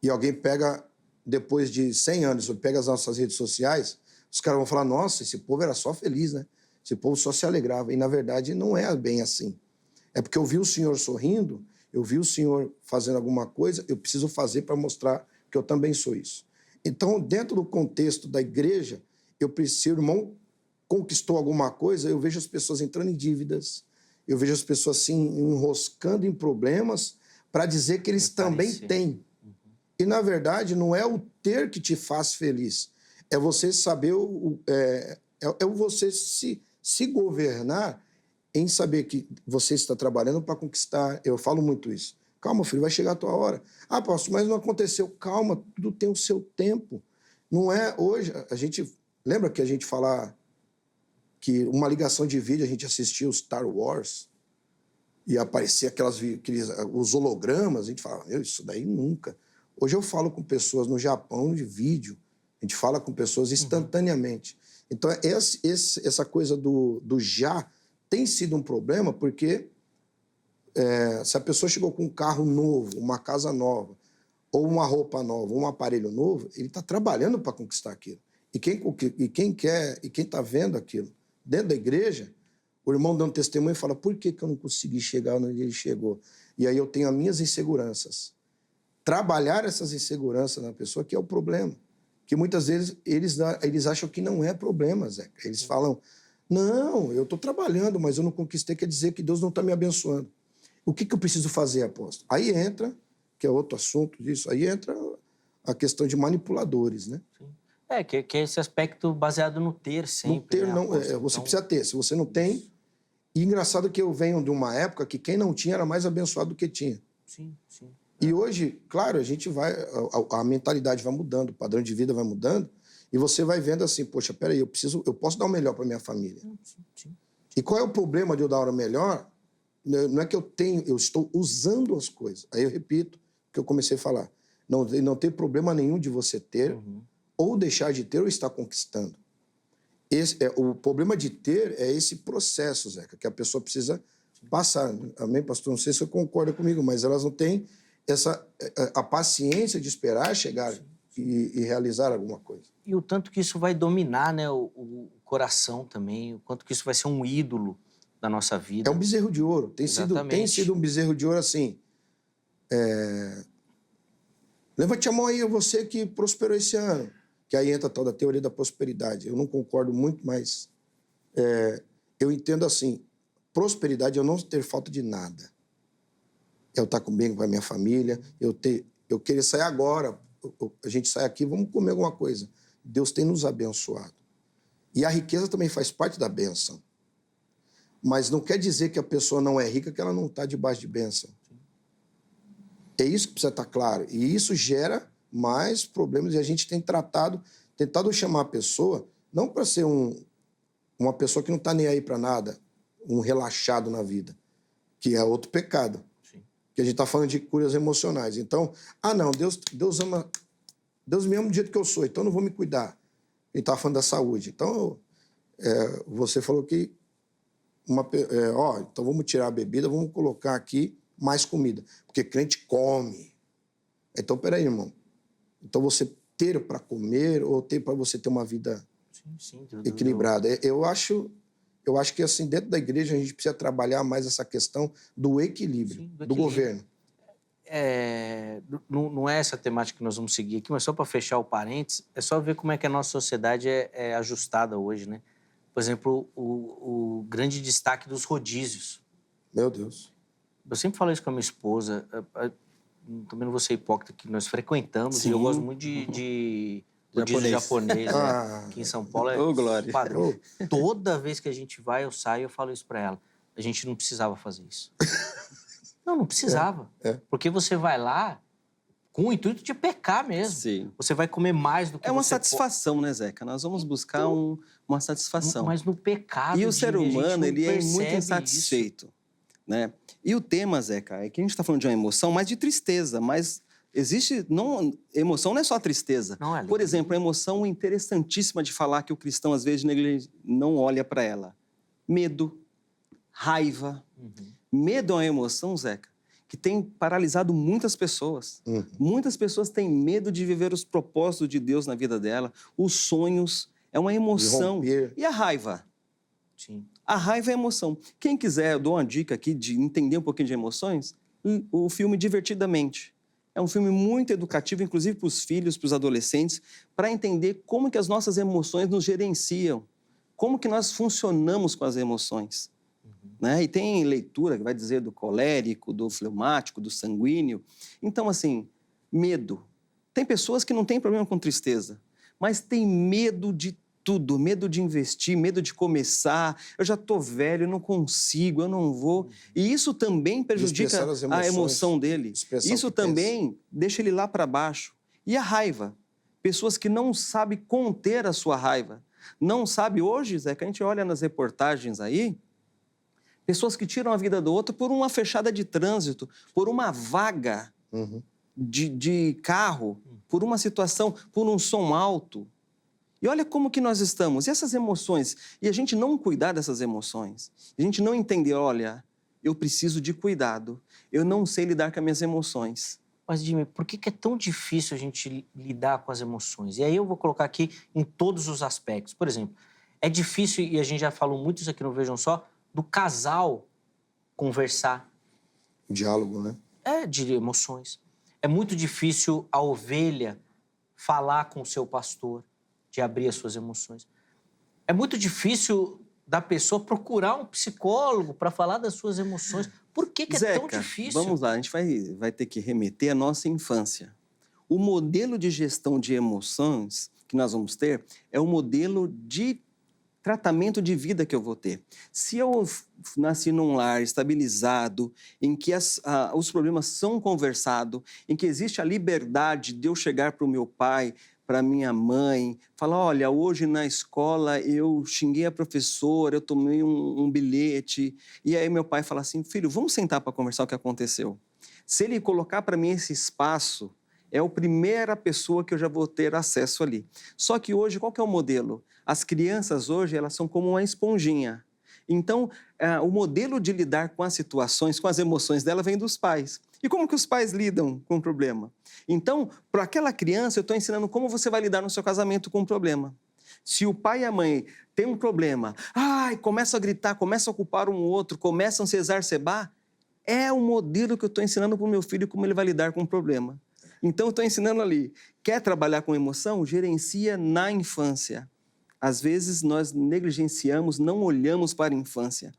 e alguém pega, depois de 100 anos, pega as nossas redes sociais, os caras vão falar, nossa, esse povo era só feliz, né? Esse povo só se alegrava. E, na verdade, não é bem assim. É porque eu vi o senhor sorrindo, eu vi o senhor fazendo alguma coisa, eu preciso fazer para mostrar que eu também sou isso. Então, dentro do contexto da igreja, se o irmão conquistou alguma coisa, eu vejo as pessoas entrando em dívidas, eu vejo as pessoas se enroscando em problemas para dizer que eles também têm. E, na verdade, não é o ter que te faz feliz, é você saber, você se governar em saber que você está trabalhando para conquistar. Eu falo muito isso. Calma, filho, vai chegar a tua hora. Ah, pastor, mas não aconteceu. Calma, tudo tem o seu tempo. Não é hoje. Lembra que a gente fala que uma ligação de vídeo, a gente assistia o Star Wars e aparecia os hologramas, a gente falava, isso daí nunca. Hoje eu falo com pessoas no Japão de vídeo, a gente fala com pessoas instantaneamente. Então, essa coisa do já tem sido um problema, porque se a pessoa chegou com um carro novo, uma casa nova, ou uma roupa nova, um aparelho novo, ele está trabalhando para conquistar aquilo. E quem quer, e quem está vendo aquilo dentro da igreja, o irmão dando testemunho fala, por que eu não consegui chegar onde ele chegou? E aí eu tenho as minhas inseguranças. Trabalhar essas inseguranças na pessoa que é o problema. Que muitas vezes eles acham que não é problema, Zé. Eles falam, não, eu estou trabalhando, mas eu não conquistei, quer dizer que Deus não está me abençoando. O que eu preciso fazer, apóstolo? Aí entra, que é outro assunto disso, aí entra a questão de manipuladores, né? Que é esse aspecto baseado no ter sempre. No ter, né, não, você precisa ter. Se você não tem... E engraçado que eu venho de uma época que quem não tinha era mais abençoado do que tinha. Sim, sim. E hoje, claro, a gente vai... A mentalidade vai mudando, o padrão de vida vai mudando, e você vai vendo assim, poxa, peraí, eu posso dar o melhor para minha família. Sim. E qual é o problema de eu dar o melhor? Não é que eu estou usando as coisas. Aí eu repito o que eu comecei a falar. Não tem problema nenhum de você ter, ou deixar de ter, ou estar conquistando. O problema de ter é esse processo, Zeca, que a pessoa precisa passar. Amém, pastor? Não sei se você concorda comigo, mas elas não têm a paciência de esperar chegar e realizar alguma coisa. E o tanto que isso vai dominar, né, o coração também, o quanto que isso vai ser um ídolo da nossa vida. É um bezerro de ouro. Tem sido um bezerro de ouro assim. Levante a mão aí, você que prosperou esse ano. Que aí entra a tal da teoria da prosperidade. Eu não concordo muito, mas eu entendo assim, prosperidade é eu não ter falta de nada. Eu estar bem com a minha família, eu querer sair agora, a gente sai aqui, vamos comer alguma coisa. Deus tem nos abençoado. E a riqueza também faz parte da bênção. Mas não quer dizer que a pessoa não é rica, que ela não está debaixo de bênção. É isso que precisa estar claro. E isso gera mais problemas, e a gente tem tentado chamar a pessoa, não para ser uma pessoa que não está nem aí para nada, um relaxado na vida, que é outro pecado. Sim. Que a gente está falando de curas emocionais. Então, não, Deus me ama do jeito que eu sou, então eu não vou me cuidar. Ele está falando da saúde. Então, você falou que então vamos tirar a bebida, vamos colocar aqui mais comida, porque crente come. Então, peraí, irmão. Então, você ter para comer ou ter para você ter uma vida equilibrada? Eu acho que, assim, dentro da igreja, a gente precisa trabalhar mais essa questão do equilíbrio, do governo. Não é essa temática que nós vamos seguir aqui, mas só para fechar o parênteses, é só ver como é que a nossa sociedade é ajustada hoje, né? Por exemplo, o grande destaque dos rodízios. Meu Deus. Eu sempre falo isso com a minha esposa, também não vou ser hipócrita, que nós frequentamos, Sim. e eu gosto muito de rodízio japonês, né? Aqui em São Paulo é padrão. Toda vez que a gente vai, eu saio, eu falo isso para ela. A gente não precisava fazer isso. Não precisava. Porque você vai lá, com o intuito de pecar mesmo. Sim. Você vai comer mais do que É uma você satisfação, né, Zeca? Nós vamos buscar uma satisfação. Mas no pecado, E o ser Jimmy, a gente humano, não ele é muito percebe insatisfeito, né? E o tema, Zeca, é que a gente está falando de uma emoção, mas de tristeza, mas existe... emoção não é só tristeza. Não é Por alegria. exemplo, a emoção interessantíssima de falar que o cristão, às vezes, não olha para ela. Medo, raiva. Medo é uma emoção, Zeca, que tem paralisado muitas pessoas. Muitas pessoas têm medo de viver os propósitos de Deus na vida dela, os sonhos, é uma emoção. romper. E a raiva? Sim. A raiva é emoção. Quem quiser, eu dou uma dica aqui de entender um pouquinho de emoções, o filme Divertidamente. É um filme muito educativo, inclusive para os filhos, para os adolescentes, para entender como que as nossas emoções nos gerenciam, como que nós funcionamos com as emoções. Né? E tem leitura que vai dizer do colérico, do fleumático, do sanguíneo. Então, assim, medo. Tem pessoas que não têm problema com tristeza, mas têm medo de tudo, medo de investir, medo de começar. Eu já estou velho, eu não consigo, eu não vou. E isso também prejudica a emoção dele. Isso também deixa ele lá para baixo. E a raiva. Pessoas que não sabem conter a sua raiva. Não sabem, hoje, Zé, que a gente olha nas reportagens aí, pessoas que tiram a vida do outro por uma fechada de trânsito, por uma vaga de carro, por uma situação, por um som alto. E olha como que nós estamos. E essas emoções? E a gente não cuidar dessas emoções. A gente não entender, olha, eu preciso de cuidado. Eu não sei lidar com as minhas emoções. Mas, Jimmy, por que é tão difícil a gente lidar com as emoções? E aí eu vou colocar aqui em todos os aspectos. Por exemplo, é difícil, e a gente já falou muito isso aqui no Vejam Só, do casal conversar. Diálogo, né? De emoções. É muito difícil a ovelha falar com o seu pastor, de abrir as suas emoções. É muito difícil da pessoa procurar um psicólogo para falar das suas emoções. Por que é Zeca, tão difícil? Vamos lá, a gente vai ter que remeter à nossa infância. O modelo de gestão de emoções que nós vamos ter é o modelo de tratamento de vida que eu vou ter. Se eu nasci num lar estabilizado, em que os problemas são conversados, em que existe a liberdade de eu chegar para o meu pai, para minha mãe, falar, olha, hoje na escola eu xinguei a professora, eu tomei um bilhete, e aí meu pai fala assim, filho, vamos sentar para conversar o que aconteceu. Se ele colocar para mim esse espaço, é a primeira pessoa que eu já vou ter acesso ali. Só que hoje, qual que é o modelo? As crianças hoje, elas são como uma esponjinha. Então, o modelo de lidar com as situações, com as emoções dela, vem dos pais. E como que os pais lidam com o problema? Então, para aquela criança, eu estou ensinando como você vai lidar no seu casamento com o problema. Se o pai e a mãe têm um problema, começam a gritar, começam a culpar um outro, começam a se exacerbar, é o modelo que eu estou ensinando para o meu filho como ele vai lidar com o problema. Então, eu estou ensinando ali, quer trabalhar com emoção? Gerencia na infância. Às vezes, nós negligenciamos, não olhamos para a infância.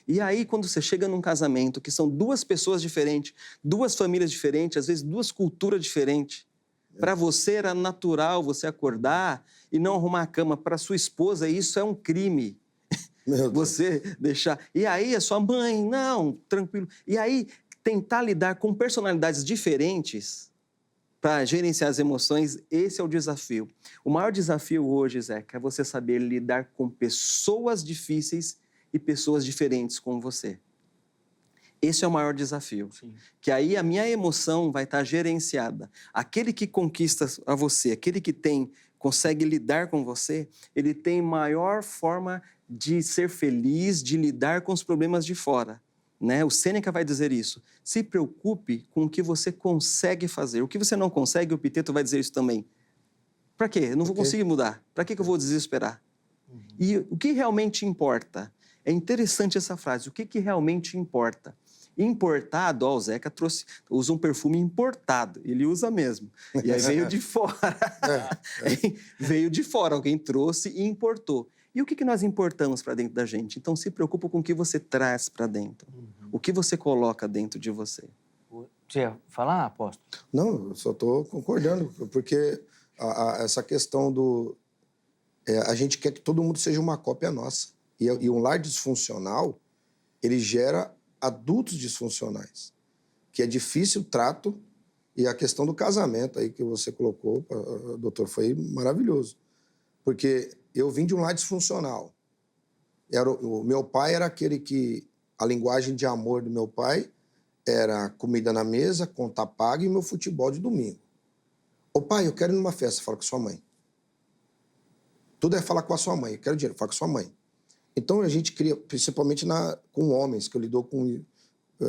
E aí, quando você chega num casamento, que são duas pessoas diferentes, duas famílias diferentes, às vezes duas culturas diferentes, para você era natural você acordar e não arrumar a cama. Para sua esposa, isso é um crime. Você deixar... E aí, a sua mãe, não, tranquilo. E aí, tentar lidar com personalidades diferentes para gerenciar as emoções, esse é o desafio. O maior desafio hoje, Zeca, é você saber lidar com pessoas difíceis e pessoas diferentes com você. Esse é o maior desafio. Sim. Que aí a minha emoção vai estar gerenciada. Aquele que conquista a você, aquele que consegue lidar com você, ele tem maior forma de ser feliz, de lidar com os problemas de fora. Né? O Sêneca vai dizer isso. Se preocupe com o que você consegue fazer. O que você não consegue, o Epiteto vai dizer isso também. Para quê? Eu não vou conseguir mudar. Para que eu vou desesperar? E o que realmente importa? É interessante essa frase. O que realmente importa? Importado, o Zeca usa um perfume importado. Ele usa mesmo. E aí veio de fora. Veio de fora. Alguém trouxe e importou. E o que nós importamos para dentro da gente? Então, se preocupa com o que você traz para dentro. O que você coloca dentro de você. Você ia falar, apóstolo? Não, eu só estou concordando, porque essa questão do... a gente quer que todo mundo seja uma cópia nossa. E um lar disfuncional, ele gera adultos disfuncionais. Que é difícil o trato, E a questão do casamento aí que você colocou, doutor, foi maravilhoso. Porque eu vim de um lar disfuncional. O meu pai era aquele que... A linguagem de amor do meu pai era comida na mesa, conta paga e meu futebol de domingo. Ô pai, eu quero ir numa festa, fala com sua mãe. Tudo é falar com a sua mãe. Eu quero dinheiro, fala com sua mãe. Então a gente cria, principalmente com homens, que eu lido com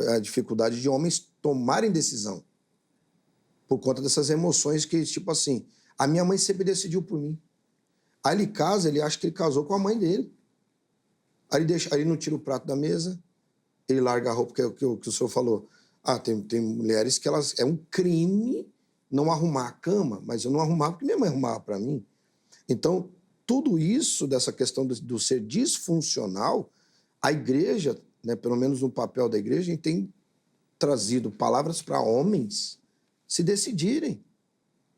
a dificuldade de homens tomarem decisão. Por conta dessas emoções que, tipo assim, a minha mãe sempre decidiu por mim. Aí ele casa, ele acha que ele casou com a mãe dele. Aí ele não tira o prato da mesa, ele larga a roupa, que o senhor falou. Tem mulheres que elas... É um crime não arrumar a cama, mas eu não arrumava porque minha mãe arrumava para mim. Então, tudo isso, dessa questão do ser disfuncional, a igreja, né, pelo menos no papel da igreja, a gente tem trazido palavras para homens se decidirem.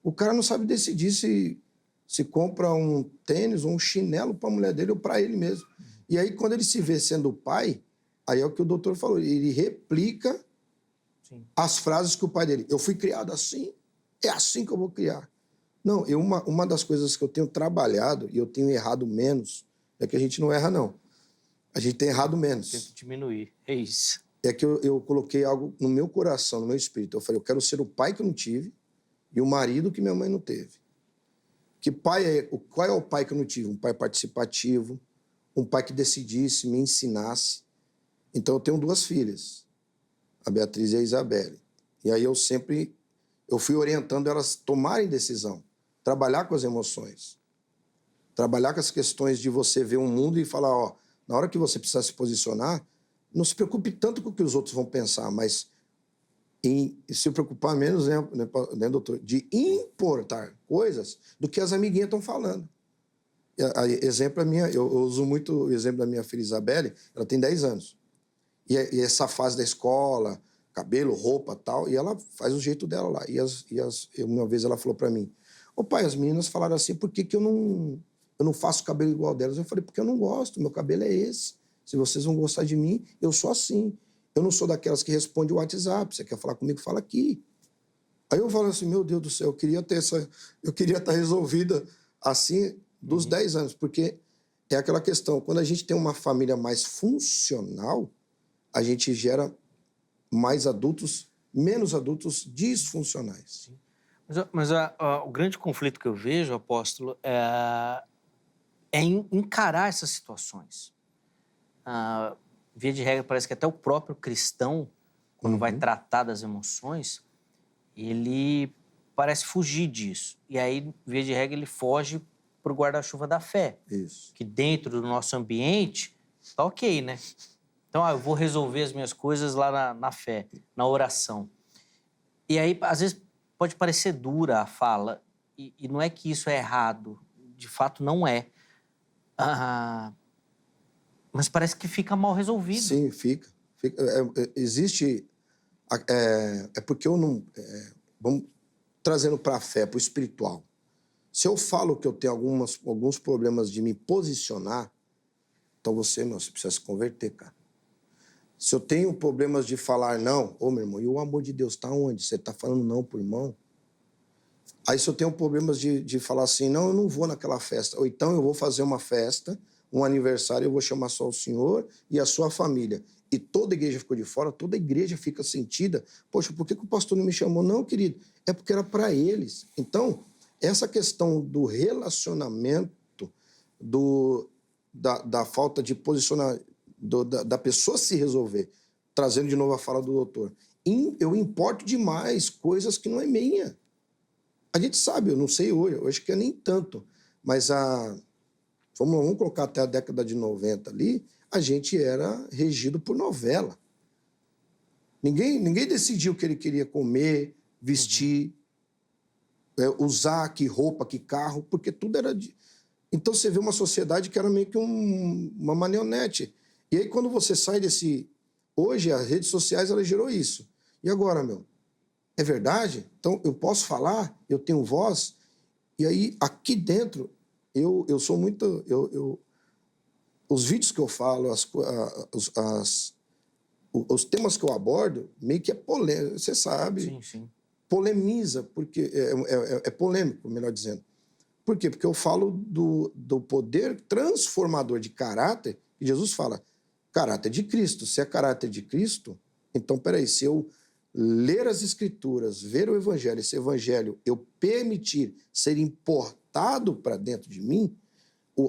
O cara não sabe decidir se compra um tênis ou um chinelo para a mulher dele ou para ele mesmo. E aí, quando ele se vê sendo pai, aí é o que o doutor falou, ele replica as frases que o pai dele... Eu fui criado assim, é assim que eu vou criar. Não, uma das coisas que eu tenho trabalhado e eu tenho errado menos é que a gente não erra, não. A gente tem errado menos. Tenta diminuir, é isso. É que eu coloquei algo no meu coração, no meu espírito. Eu falei, eu quero ser o pai que eu não tive e o marido que minha mãe não teve. Qual é o pai que eu não tive? Um pai participativo, um pai que decidisse, me ensinasse. Então, eu tenho 2 filhas, a Beatriz e a Isabelle. E aí eu fui orientando elas a tomarem decisão, trabalhar com as emoções, trabalhar com as questões de você ver um mundo e falar, ó, na hora que você precisar se posicionar, não se preocupe tanto com o que os outros vão pensar, mas se preocupar menos, né, doutor, de importar coisas do que as amiguinhas estão falando. Exemplo eu uso muito o exemplo da minha filha Isabelle, ela tem 10 anos. E essa fase da escola, cabelo, roupa e tal, e ela faz o jeito dela lá. Uma vez ela falou para mim, ô pai, as meninas falaram assim, por que eu não faço cabelo igual delas? Eu falei, porque eu não gosto, meu cabelo é esse. Se vocês vão gostar de mim, eu sou assim. Eu não sou daquelas que responde o WhatsApp, você quer falar comigo, fala aqui. Aí eu falo assim, meu Deus do céu, eu queria estar resolvida assim dos 10 anos, porque é aquela questão, quando a gente tem uma família mais funcional, a gente gera menos adultos disfuncionais. Mas o grande conflito que eu vejo, apóstolo, é encarar essas situações. Via de regra, parece que até o próprio cristão, quando vai tratar das emoções, ele parece fugir disso. E aí, via de regra, ele foge para o guarda-chuva da fé. Isso. Que dentro do nosso ambiente, tá ok, né? Então, eu vou resolver as minhas coisas lá na fé, na oração. E aí, às vezes, pode parecer dura a fala, e não é que isso é errado, de fato não é. Mas parece que fica mal resolvido. Sim, fica. Existe... É porque eu não... vamos trazendo para a fé, para o espiritual. Se eu falo que eu tenho alguns problemas de me posicionar, então você precisa se converter, cara. Se eu tenho problemas de falar não, meu irmão, e o amor de Deus está onde? Você está falando não pro irmão? Aí se eu tenho problemas de falar assim, não, eu não vou naquela festa, ou então eu vou fazer uma festa, um aniversário, eu vou chamar só o senhor e a sua família. E toda a igreja ficou de fora, toda a igreja fica sentida. Poxa, por que o pastor não me chamou? Não, querido, é porque era para eles. Então, essa questão do relacionamento, da falta de posicionamento, da pessoa se resolver, trazendo de novo a fala do doutor, eu importo demais coisas que não é minha. A gente sabe, eu não sei hoje, eu acho que é nem tanto, mas vamos colocar até a década de 90 ali, a gente era regido por novela. Ninguém decidiu o que ele queria comer, vestir, usar que roupa, que carro, porque tudo era... Então você vê uma sociedade que era meio que uma marionete. E aí, quando você sai desse... Hoje, as redes sociais, ela gerou isso. E agora, é verdade? Então, eu posso falar, eu tenho voz, e aí, aqui dentro, eu sou muito... os vídeos que eu falo, os temas que eu abordo, meio que é polêmico, você sabe. Sim, sim. polemiza, porque é polêmico, melhor dizendo. Por quê? Porque eu falo do poder transformador de caráter, e Jesus fala, caráter de Cristo. Se é caráter de Cristo, então, peraí, se eu ler as Escrituras, ver o Evangelho, esse Evangelho, eu permitir ser importado para dentro de mim,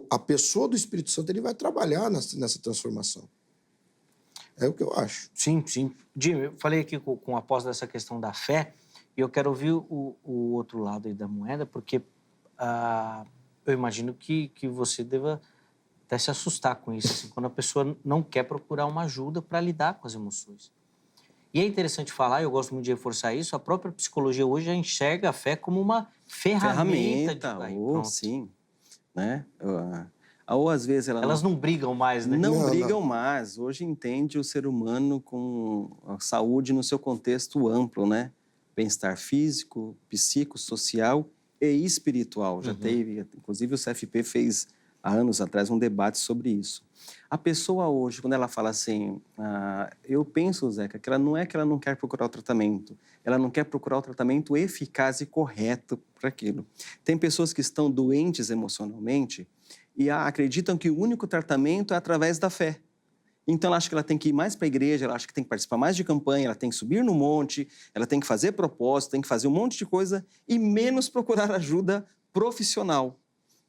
a pessoa do Espírito Santo ele vai trabalhar nessa transformação. É o que eu acho. Sim, sim. Jim, eu falei aqui com o apóstolo dessa questão da fé, e eu quero ouvir o outro lado aí da moeda, porque eu imagino que você deva até se assustar com isso, assim, quando a pessoa não quer procurar uma ajuda para lidar com as emoções. E é interessante falar, eu gosto muito de reforçar isso, a própria psicologia hoje já enxerga a fé como uma ferramenta de... Sim, né? Ou às vezes elas não brigam mais, né? Não brigam mais. Hoje entende o ser humano com a saúde no seu contexto amplo, né? Bem-estar físico, psicossocial e espiritual. Já teve, inclusive o CFP fez há anos atrás um debate sobre isso. A pessoa hoje, quando ela fala assim, eu penso, Zeca, que ela não quer procurar o tratamento, ela não quer procurar o tratamento eficaz e correto para aquilo. Tem pessoas que estão doentes emocionalmente e acreditam que o único tratamento é através da fé. Então, ela acha que ela tem que ir mais para a igreja, ela acha que tem que participar mais de campanha, ela tem que subir no monte, ela tem que fazer propósito, tem que fazer um monte de coisa e menos procurar ajuda profissional.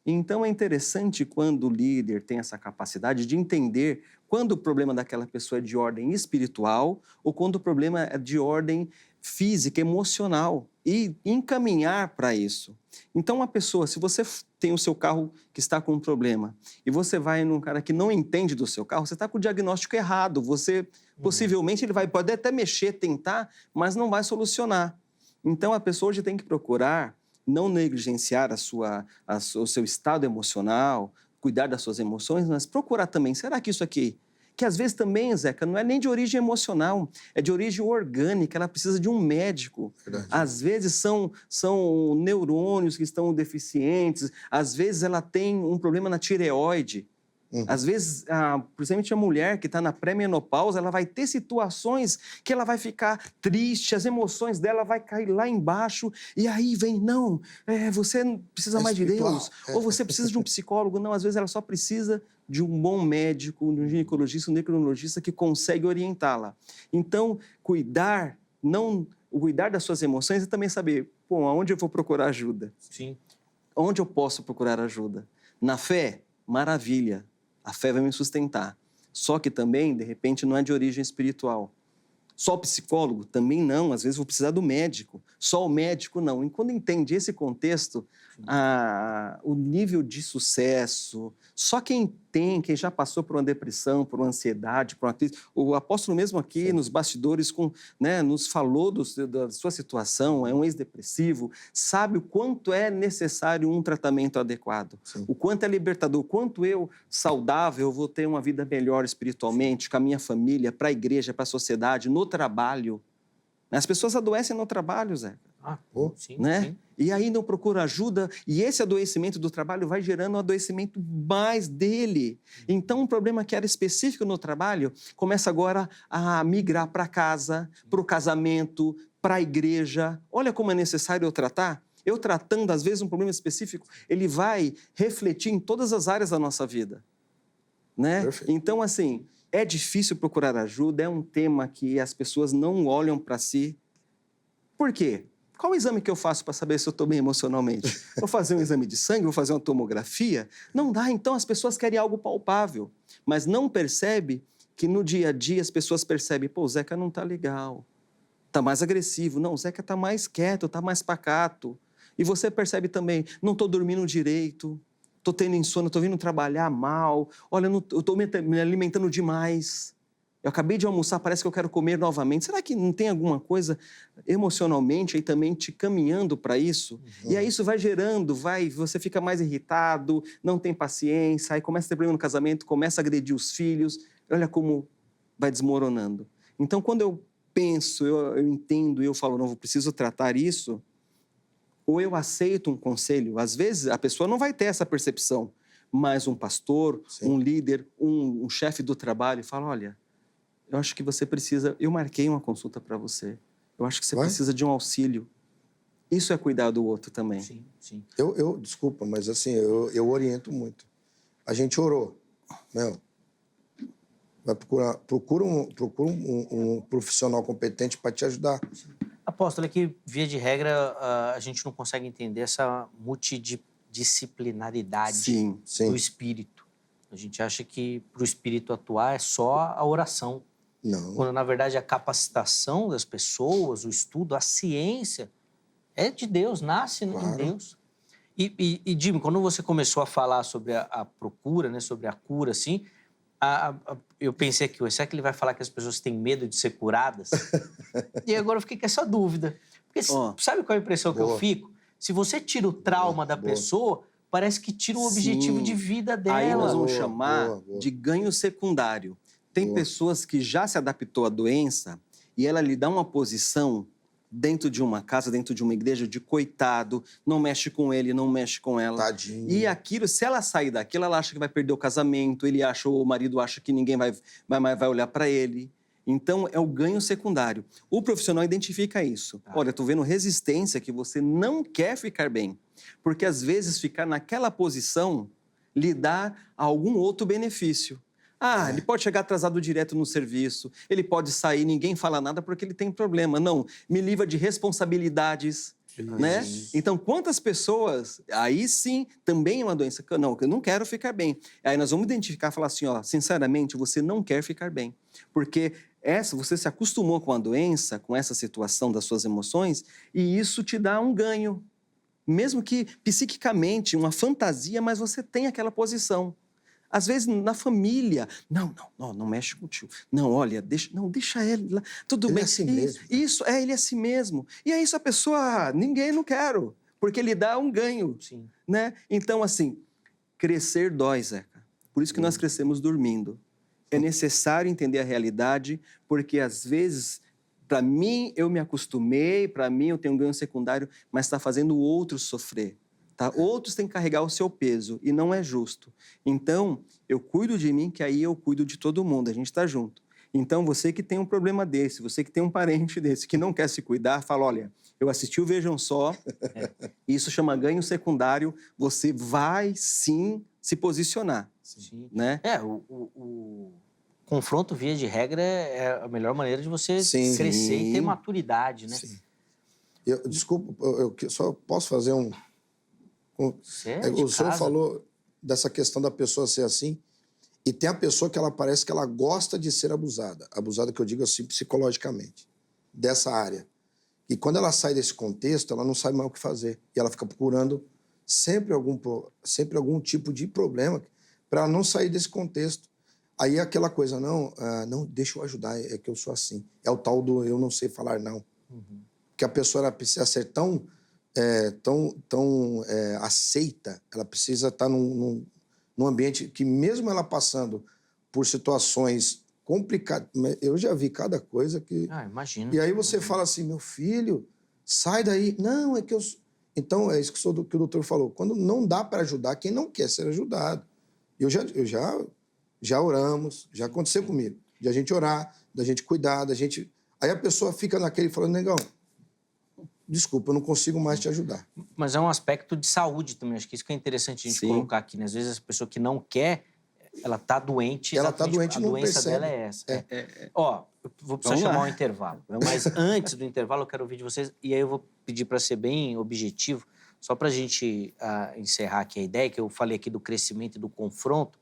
Então, é interessante quando o líder tem essa capacidade de entender quando o problema daquela pessoa é de ordem espiritual ou quando o problema é de ordem física, emocional e encaminhar para isso. Então, uma pessoa, se você tem o seu carro que está com um problema e você vai num cara que não entende do seu carro, você está com o diagnóstico errado. Possivelmente, ele pode até mexer, tentar, mas não vai solucionar. Então, a pessoa hoje tem que procurar não negligenciar o seu estado emocional, cuidar das suas emoções, mas procurar também, será que isso aqui, que às vezes também, Zeca, não é nem de origem emocional, é de origem orgânica, ela precisa de um médico. Verdade. Às vezes são neurônios que estão deficientes, às vezes ela tem um problema na tireoide. Às vezes, principalmente a mulher que está na pré-menopausa, ela vai ter situações que ela vai ficar triste, as emoções dela vai cair lá embaixo, e aí vem, você precisa mais de Deus, ou você precisa de um psicólogo. Não, às vezes ela só precisa de um bom médico, de um ginecologista, um endocrinologista que consegue orientá-la. Então, cuidar das suas emoções é também saber, aonde eu vou procurar ajuda? Sim. Onde eu posso procurar ajuda? Na fé? Maravilha. A fé vai me sustentar. Só que também, de repente, não é de origem espiritual. Só o psicólogo? Também não. Às vezes vou precisar do médico. Só o médico, não. E quando entende esse contexto, o nível de sucesso, só quem já passou por uma depressão, por uma ansiedade, por uma crise. O apóstolo mesmo aqui nos bastidores nos falou da sua situação, é um ex-depressivo, sabe o quanto é necessário um tratamento adequado, o quanto é libertador, o quanto eu, saudável, vou ter uma vida melhor espiritualmente, com a minha família, para a igreja, para a sociedade, no trabalho. As pessoas adoecem no trabalho, Zé. Sim, né? Sim. E aí não procura ajuda, e esse adoecimento do trabalho vai gerando um adoecimento mais dele. Então, um problema que era específico no trabalho começa agora a migrar para casa, para o casamento, para a igreja. Olha como é necessário eu tratar. Eu tratando, às vezes, um problema específico, ele vai refletir em todas as áreas da nossa vida. Né? Então, assim, é difícil procurar ajuda, é um tema que as pessoas não olham para si. Por quê? Qual o exame que eu faço para saber se eu estou bem emocionalmente? Vou fazer um exame de sangue? Vou fazer uma tomografia? Não dá. Então, as pessoas querem algo palpável, mas não percebe que no dia a dia as pessoas percebem, o Zeca não está legal, está mais agressivo. Não, o Zeca está mais quieto, está mais pacato. E você percebe também, não estou dormindo direito, estou tendo insônia, estou vindo trabalhar mal, olha, eu estou me alimentando demais. Eu acabei de almoçar, parece que eu quero comer novamente. Será que não tem alguma coisa emocionalmente aí também te caminhando para isso? E aí isso vai gerando, você fica mais irritado, não tem paciência, aí começa a ter problema no casamento, começa a agredir os filhos. Olha como vai desmoronando. Então, quando eu penso, eu entendo, eu falo, não, eu preciso tratar isso, ou eu aceito um conselho. Às vezes, a pessoa não vai ter essa percepção, mas um pastor, um líder, um chefe do trabalho fala, olha, eu acho que você precisa... Eu marquei uma consulta para você. Eu acho que você precisa de um auxílio. Isso é cuidar do outro também. Sim, sim. Desculpa, mas assim, eu oriento muito. A gente orou. Meu, vai procura um profissional competente para te ajudar. Apóstolo, é que, via de regra, a gente não consegue entender essa multidisciplinaridade Sim, sim. do espírito. A gente acha que para o espírito atuar é só a oração. Não. Quando, na verdade, a capacitação das pessoas, o estudo, a ciência é de Deus, nasce em Claro. Deus. E Jimmy, quando você começou a falar sobre a procura, né, sobre a cura, assim, eu pensei aqui, será que ele vai falar que as pessoas têm medo de ser curadas? E agora eu fiquei com essa dúvida. Porque sabe qual é a impressão que eu fico? Se você tira o trauma da pessoa, parece que tira o objetivo de vida dela. Aí nós vamos chamar de ganho secundário. Tem pessoas que já se adaptou à doença e ela lhe dá uma posição dentro de uma casa, dentro de uma igreja, de coitado, não mexe com ele, não mexe com ela. Tadinho. E aquilo, se ela sair daquilo, ela acha que vai perder o casamento, o marido acha que ninguém vai olhar para ele. Então, é o ganho secundário. O profissional identifica isso. Olha, estou vendo resistência que você não quer ficar bem. Porque, às vezes, ficar naquela posição lhe dá algum outro benefício. Ele pode chegar atrasado direto no serviço, ele pode sair, ninguém fala nada porque ele tem problema. Não, me livra de responsabilidades, né? Então, quantas pessoas, aí sim, também é uma doença, eu não quero ficar bem. Aí nós vamos identificar e falar assim, sinceramente, você não quer ficar bem. Porque você se acostumou com a doença, com essa situação das suas emoções, e isso te dá um ganho. Mesmo que psiquicamente, uma fantasia, mas você tem aquela posição. Às vezes, na família, não mexe com o tio. Não, olha, deixa ele lá, tudo ele bem. É assim mesmo. Ele é assim mesmo. E aí, essa pessoa, não quero, porque ele dá um ganho. Sim. Né? Então, assim, crescer dói, Zeca. Por isso que nós crescemos dormindo. É necessário entender a realidade, porque às vezes, para mim, eu me acostumei, para mim, eu tenho um ganho secundário, mas está fazendo o outro sofrer. Tá? Outros têm que carregar o seu peso e não é justo. Então, eu cuido de mim, que aí eu cuido de todo mundo, a gente está junto. Então, você que tem um problema desse, você que tem um parente desse, que não quer se cuidar, fala, olha, eu assisti o Vejam Só, isso chama ganho secundário, você vai sim se posicionar. Sim. Né? O confronto, via de regra, é a melhor maneira de você crescer e ter maturidade, né? Sim. Desculpa, eu só posso fazer um... O senhor falou dessa questão da pessoa ser assim, e tem a pessoa que ela parece que ela gosta de ser abusada. Abusada que eu digo assim, psicologicamente, dessa área. E quando ela sai desse contexto, ela não sabe mais o que fazer. E ela fica procurando sempre algum tipo de problema para ela não sair desse contexto. Aí é aquela coisa, não, deixa eu ajudar, é que eu sou assim. É o tal do eu não sei falar não. Uhum. Porque a pessoa ela precisa ser tão aceita, ela precisa estar num ambiente que, mesmo ela passando por situações complicadas, eu já vi cada coisa que... imagino. E aí você fala assim, meu filho, sai daí. Não, é que eu... Então, é isso que o doutor falou. Quando não dá para ajudar, quem não quer ser ajudado. Eu já oramos, já aconteceu comigo, de a gente orar, da gente cuidar, da gente... Aí a pessoa fica naquele falando, negão, desculpa, eu não consigo mais te ajudar. Mas é um aspecto de saúde também. Acho que isso que é interessante a gente colocar aqui, né? Às vezes a pessoa que não quer, ela está doente. Ela está doente e não doença percebe. dela é essa. Eu vou precisar chamar um intervalo. Mas antes do intervalo, eu quero ouvir de vocês. E aí eu vou pedir para ser bem objetivo, só para a gente encerrar aqui a ideia, que eu falei aqui do crescimento e do confronto.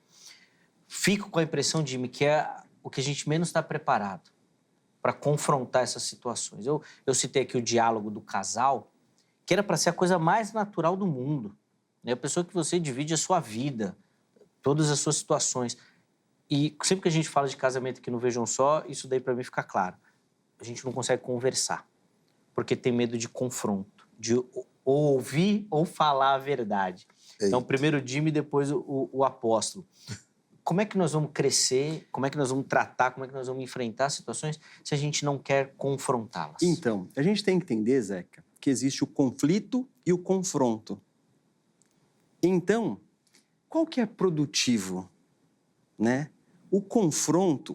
Fico com a impressão, Jimmy, que é o que a gente menos está preparado para confrontar essas situações. Eu citei aqui o diálogo do casal, que era para ser a coisa mais natural do mundo. É a pessoa que você divide a sua vida, todas as suas situações. E sempre que a gente fala de casamento aqui no Vejam Só, isso daí para mim fica claro. A gente não consegue conversar, porque tem medo de confronto, de ouvir ou falar a verdade. Eita. Então, primeiro o Jimmy, depois o apóstolo. Como é que nós vamos crescer, como é que nós vamos tratar, como é que nós vamos enfrentar situações se a gente não quer confrontá-las? Então, a gente tem que entender, Zeca, que existe o conflito e o confronto. Então, qual que é produtivo, né? O conflito,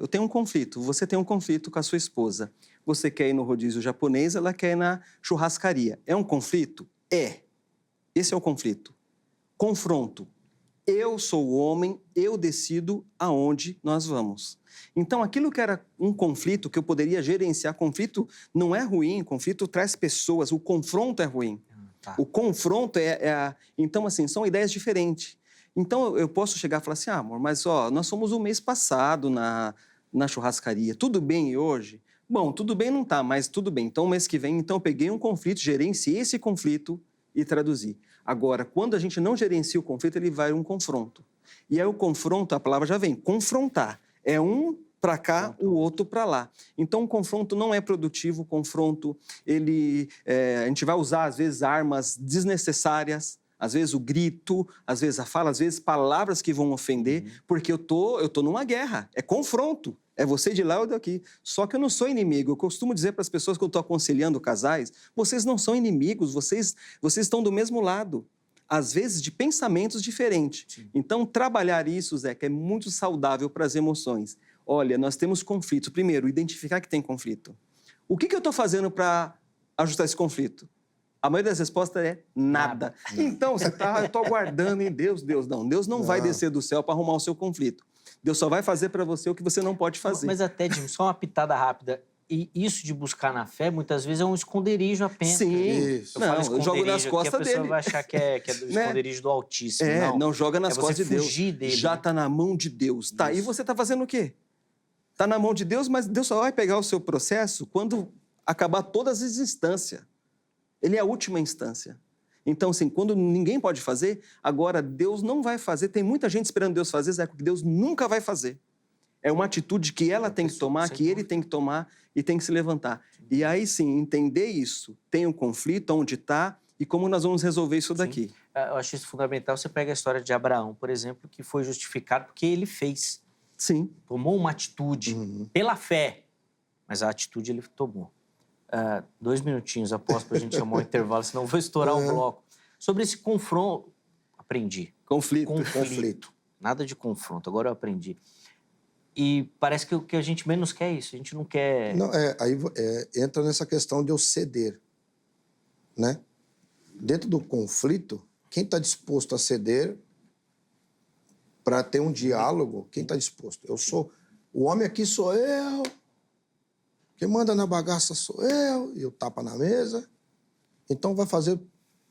eu tenho um conflito, você tem um conflito com a sua esposa. você quer ir no rodízio japonês, ela quer ir na churrascaria. É um conflito? É. Esse é o conflito. Confronto. Eu sou o homem, eu decido aonde nós vamos. Então, aquilo que era um conflito, que eu poderia gerenciar, conflito não é ruim, conflito traz pessoas, o confronto é ruim. Tá. O confronto Então, assim, são ideias diferentes. Então, eu posso chegar e falar assim, amor, mas ó, nós fomos o mês passado na churrascaria, tudo bem hoje? Bom, tudo bem não tá, mas tudo bem. Então, mês que vem, então, eu peguei um conflito, gerenciei esse conflito e traduzi. Agora, quando a gente não gerencia o conflito, ele vai um confronto. E aí o confronto, a palavra já vem, confrontar. É um para cá, o outro para lá. Então, o confronto não é produtivo, o confronto, a gente vai usar, às vezes, armas desnecessárias, às vezes o grito, às vezes a fala, às vezes palavras que vão ofender, porque eu tô numa guerra, é confronto. É você de lá ou daqui. Só que eu não sou inimigo. Eu costumo dizer para as pessoas que eu estou aconselhando casais, vocês não são inimigos, vocês estão do mesmo lado. Às vezes, de pensamentos diferentes. Sim. Então, trabalhar isso, Zeca, é muito saudável para as emoções. Olha, nós temos conflitos. Primeiro, identificar que tem conflito. O que eu estou fazendo para ajustar esse conflito? A maioria das respostas é nada. Então, eu estou aguardando em Deus. Deus não vai descer do céu para arrumar o seu conflito. Deus só vai fazer para você o que você não pode fazer. Mas até, Jim, só uma pitada rápida. E isso de buscar na fé, muitas vezes, é um esconderijo apenas. Sim. Isso. Eu jogo nas costas dele. A pessoa vai achar que é do esconderijo do Altíssimo. Não joga nas costas de Deus. Fugir dele, já está na mão de Deus. Tá, e você está fazendo o quê? Está na mão de Deus, mas Deus só vai pegar o seu processo quando acabar todas as instâncias. Ele é a última instância. Então, assim, quando ninguém pode fazer, agora Deus não vai fazer. Tem muita gente esperando Deus fazer, Zé, que Deus nunca vai fazer. É uma atitude que ela tem que tomar, que ele tem que tomar e tem que se levantar. E aí, sim, entender isso, tem um conflito, onde está e como nós vamos resolver isso daqui. Eu acho isso fundamental. Você pega a história de Abraão, por exemplo, que foi justificado porque ele fez. Sim. Tomou uma atitude pela fé, mas a atitude ele tomou. 2 minutinhos após para a gente chamar o intervalo, senão eu vou estourar o bloco. Sobre esse confronto, aprendi. Conflito. Nada de confronto, agora eu aprendi. E parece que o que a gente menos quer é isso, a gente não quer... Não, entra nessa questão de eu ceder, né? Dentro do conflito, quem está disposto a ceder para ter um diálogo, quem está disposto? O homem aqui sou eu, quem manda na bagaça sou eu, e eu tapa na mesa, então vai fazer o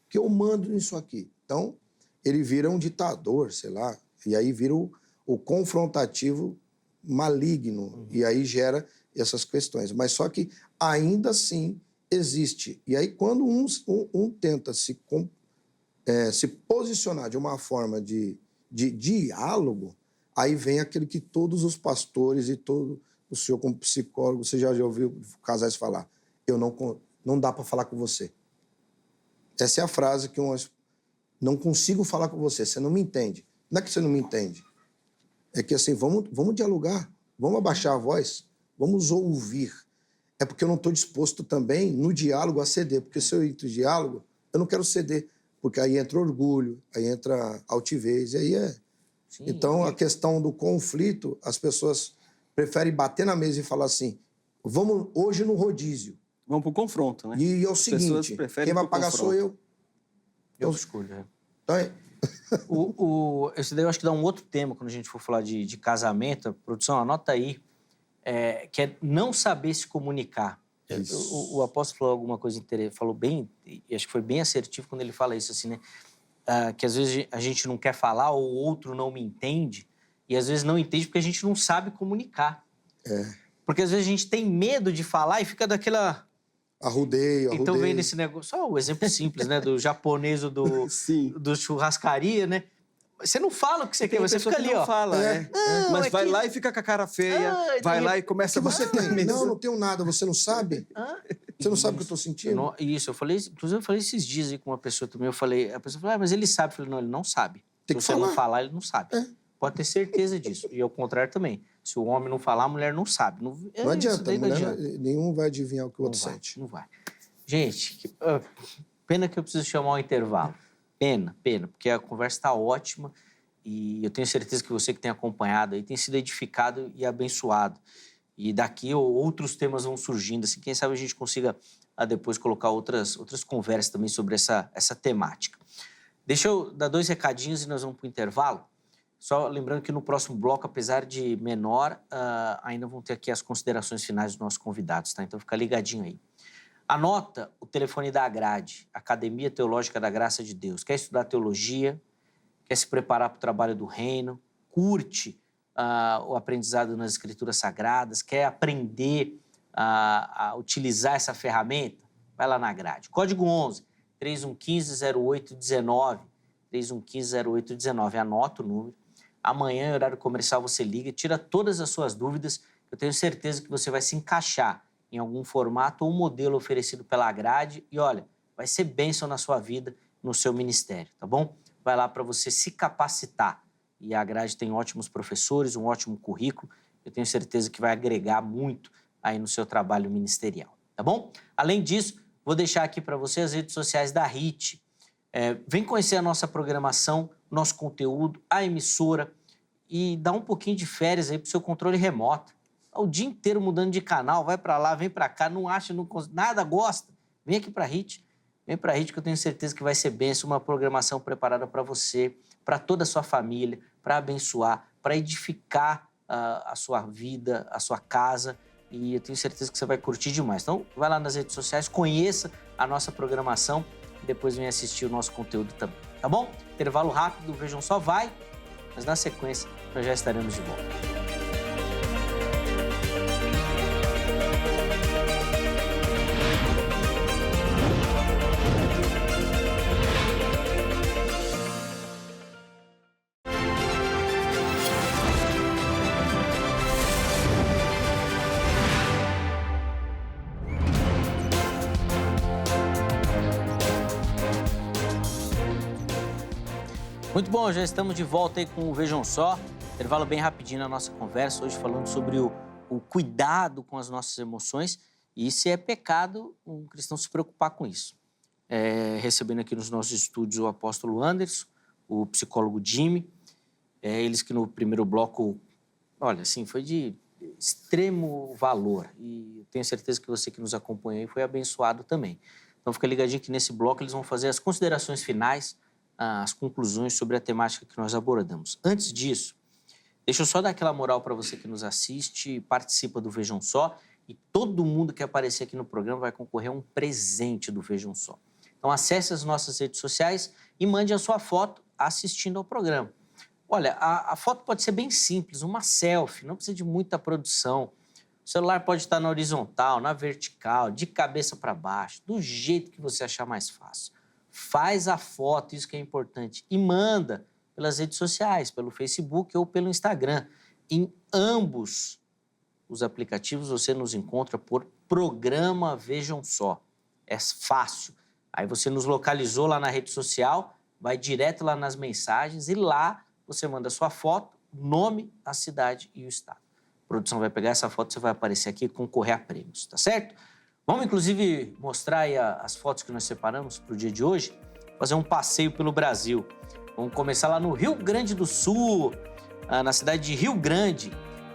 que eu mando nisso aqui. Então, ele vira um ditador, sei lá, e aí vira o confrontativo maligno, e aí gera essas questões. Mas só que ainda assim existe. E aí quando um tenta se posicionar de uma forma de diálogo, aí vem aquele que todos os pastores e todo o senhor como psicólogo, você já ouviu casais falar, não dá para falar com você. Essa é a frase que não consigo falar com você, você não me entende. Não é que você não me entende, é que assim, vamos dialogar, vamos abaixar a voz, vamos ouvir. É porque eu não estou disposto também, no diálogo, a ceder, porque se eu entro em diálogo, eu não quero ceder, porque aí entra orgulho, aí entra altivez, e aí é... Sim, então, a questão do conflito, as pessoas preferem bater na mesa e falar assim, vamos hoje no rodízio. Vamos para o confronto, né? E é o seguinte, quem vai pagar sou eu. Eu escolho. Então, esse daí eu acho que dá um outro tema quando a gente for falar de casamento. Produção, anota aí, que é não saber se comunicar. O apóstolo falou alguma coisa interessante, falou bem, e acho que foi bem assertivo quando ele fala isso, assim, né? Que às vezes a gente não quer falar ou o outro não me entende, e às vezes não entende porque a gente não sabe comunicar. Porque às vezes a gente tem medo de falar e fica daquela... Arrudeio. Então vem nesse negócio, só o exemplo simples, né? Do japonês ou do churrascaria, né? Você não fala o que você quer, você fica ali, ó. Fala, mas vai lá e fica com a cara feia, vai lá e começa a... você tem? Não tenho nada, você não sabe? Você não sabe o que eu tô sentindo? Inclusive eu falei esses dias aí com uma pessoa também, a pessoa falou, mas ele sabe. Eu falei, não, ele não sabe. Tem que Se você não falar, ele não sabe. Pode ter certeza disso. E ao contrário também. Se o homem não falar, a mulher não sabe. Não adianta, nenhum vai adivinhar o que o outro sente. Não vai. Gente, pena que eu preciso chamar um intervalo. Pena, porque a conversa está ótima e eu tenho certeza que você que tem acompanhado aí tem sido edificado e abençoado. E daqui outros temas vão surgindo, assim, quem sabe a gente consiga depois colocar outras conversas também sobre essa temática. Deixa eu dar 2 recadinhos e nós vamos para o intervalo. Só lembrando que no próximo bloco, apesar de menor, ainda vão ter aqui as considerações finais dos nossos convidados, tá? Então fica ligadinho aí. Anota o telefone da Agrade, Academia Teológica da Graça de Deus. Quer estudar teologia, quer se preparar para o trabalho do reino, curte o aprendizado nas Escrituras Sagradas, quer aprender a utilizar essa ferramenta? Vai lá na Agrade. Código 11, 3115-0819, 3115-0819, anota o número. Amanhã, em horário comercial, você liga, tira todas as suas dúvidas. Eu tenho certeza que você vai se encaixar em algum formato ou modelo oferecido pela Agrade e, olha, vai ser bênção na sua vida, no seu ministério, tá bom? Vai lá para você se capacitar. E a Agrade tem ótimos professores, um ótimo currículo. Eu tenho certeza que vai agregar muito aí no seu trabalho ministerial, tá bom? Além disso, vou deixar aqui para você as redes sociais da HIT. Vem conhecer a nossa programação, nosso conteúdo, a emissora e dá um pouquinho de férias aí para o seu controle remoto. O dia inteiro mudando de canal, vai para lá, vem para cá, não acha, nada gosta. Vem aqui para a HIT. Vem para a HIT que eu tenho certeza que vai ser bênção, uma programação preparada para você, para toda a sua família, para abençoar, para edificar a sua vida, a sua casa. E eu tenho certeza que você vai curtir demais. Então, vai lá nas redes sociais, conheça a nossa programação e depois vem assistir o nosso conteúdo também, tá bom? Intervalo rápido, vejam só, vai, mas na sequência nós já estaremos de volta. Muito bom, já estamos de volta aí com o Vejam Só. Intervalo bem rapidinho na nossa conversa, hoje falando sobre o cuidado com as nossas emoções e se é pecado um cristão se preocupar com isso. Recebendo aqui nos nossos estúdios o apóstolo Anderson, o psicólogo Jimmy, eles que no primeiro bloco, olha, assim, foi de extremo valor e eu tenho certeza que você que nos acompanha aí foi abençoado também. Então fica ligadinho que nesse bloco eles vão fazer as considerações finais, as conclusões sobre a temática que nós abordamos. Antes disso, deixa eu só dar aquela moral para você que nos assiste, participa do Vejam Só e todo mundo que aparecer aqui no programa vai concorrer a um presente do Vejam Só. Então acesse as nossas redes sociais e mande a sua foto assistindo ao programa. Olha, a foto pode ser bem simples, uma selfie, não precisa de muita produção. O celular pode estar na horizontal, na vertical, de cabeça para baixo, do jeito que você achar mais fácil. Faz a foto, isso que é importante, e manda pelas redes sociais, pelo Facebook ou pelo Instagram. Em ambos os aplicativos você nos encontra por Programa Vejam Só. É fácil. Aí você nos localizou lá na rede social, vai direto lá nas mensagens e lá você manda a sua foto, nome, a cidade e o estado. A produção vai pegar essa foto, você vai aparecer aqui e concorrer a prêmios, tá certo? Vamos, inclusive, mostrar aí as fotos que nós separamos para o dia de hoje, fazer um passeio pelo Brasil. Vamos começar lá no Rio Grande do Sul, na cidade de Rio Grande.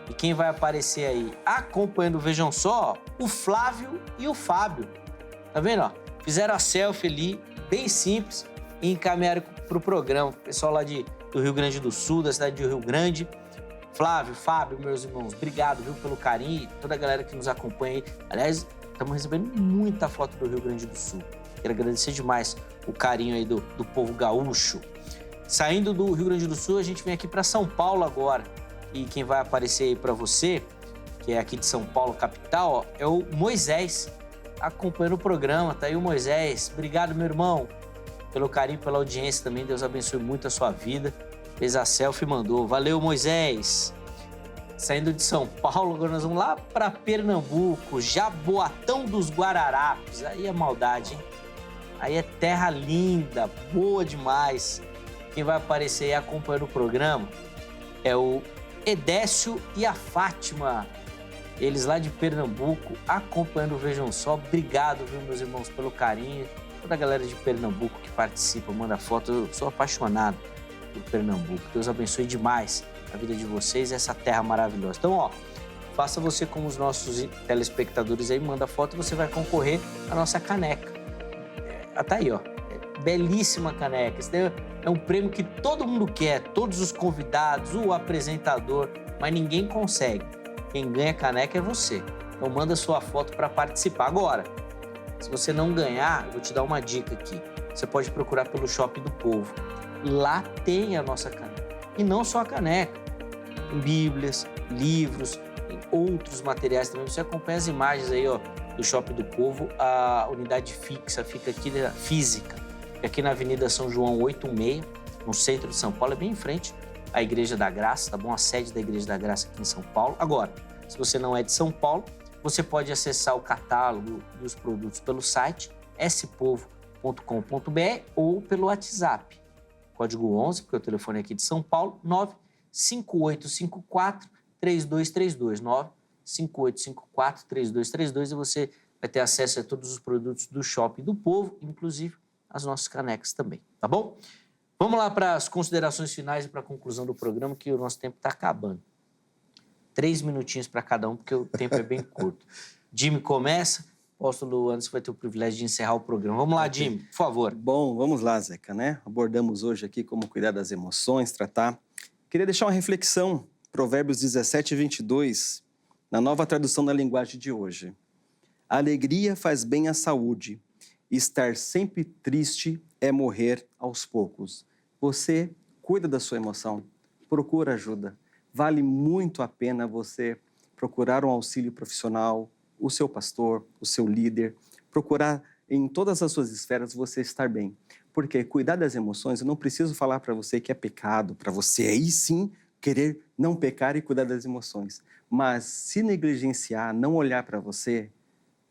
E quem vai aparecer aí acompanhando o Vejam Só, o Flávio e o Fábio. Tá vendo? Ó? Fizeram a selfie ali, bem simples, e encaminharam para o programa. O pessoal lá do Rio Grande do Sul, da cidade de Rio Grande. Flávio, Fábio, meus irmãos, obrigado, viu, pelo carinho, toda a galera que nos acompanha aí. Aliás, estamos recebendo muita foto do Rio Grande do Sul. Quero agradecer demais o carinho aí do povo gaúcho. Saindo do Rio Grande do Sul, a gente vem aqui para São Paulo agora. E quem vai aparecer aí para você, que é aqui de São Paulo, capital, ó, é o Moisés, acompanhando o programa. Tá aí o Moisés. Obrigado, meu irmão, pelo carinho, pela audiência também. Deus abençoe muito a sua vida. Fez a selfie e mandou. Valeu, Moisés. Saindo de São Paulo, agora nós vamos lá para Pernambuco, Jaboatão dos Guararapes. Aí é maldade, hein? Aí é terra linda, boa demais. Quem vai aparecer aí acompanhando o programa é o Edécio e a Fátima. Eles lá de Pernambuco, acompanhando o Vejam Só. Obrigado, viu, meus irmãos, pelo carinho. Toda a galera de Pernambuco que participa, manda foto. Eu sou apaixonado por Pernambuco. Deus abençoe demais a vida de vocês e essa terra maravilhosa. Então, ó, Faça você como os nossos telespectadores aí, manda foto e você vai concorrer à nossa caneca. Tá aí, ó. Belíssima caneca. Esse daí é um prêmio que todo mundo quer, todos os convidados, o apresentador, mas ninguém consegue. Quem ganha a caneca é você. Então manda sua foto para participar. Agora, se você não ganhar, eu vou te dar uma dica aqui. Você pode procurar pelo Shopping do Povo. Lá tem a nossa caneca. E não só a caneca. Tem bíblias, livros, tem outros materiais também. Você acompanha as imagens aí, ó, do Shopping do Povo. A unidade fixa fica aqui, física, fica aqui na Avenida São João 86, no centro de São Paulo, é bem em frente à Igreja da Graça, tá bom? A sede da Igreja da Graça aqui em São Paulo. Agora, se você não é de São Paulo, você pode acessar o catálogo dos produtos pelo site spovo.com.br ou pelo WhatsApp. Código 11, porque o telefone é aqui de São Paulo, 95854-3232. 95854-3232 e você vai ter acesso a todos os produtos do Shopping do Povo, inclusive as nossas canecas também, tá bom? Vamos lá para as considerações finais e para a conclusão do programa, que o nosso tempo está acabando. 3 minutinhos para cada um, porque o tempo é bem curto. Jimmy começa, o apóstolo Anderson vai ter o privilégio de encerrar o programa. Vamos lá, Jimmy, por favor. Bom, vamos lá, Zeca, né? Abordamos hoje aqui como cuidar das emoções, tratar. Queria deixar uma reflexão, Provérbios 17, 22, na nova tradução da linguagem de hoje. A alegria faz bem à saúde, estar sempre triste é morrer aos poucos. Você cuida da sua emoção, procura ajuda. Vale muito a pena você procurar um auxílio profissional, o seu pastor, o seu líder, procurar em todas as suas esferas você estar bem. Porque cuidar das emoções, eu não preciso falar para você que é pecado, para você aí sim querer não pecar e cuidar das emoções. Mas se negligenciar, não olhar para você,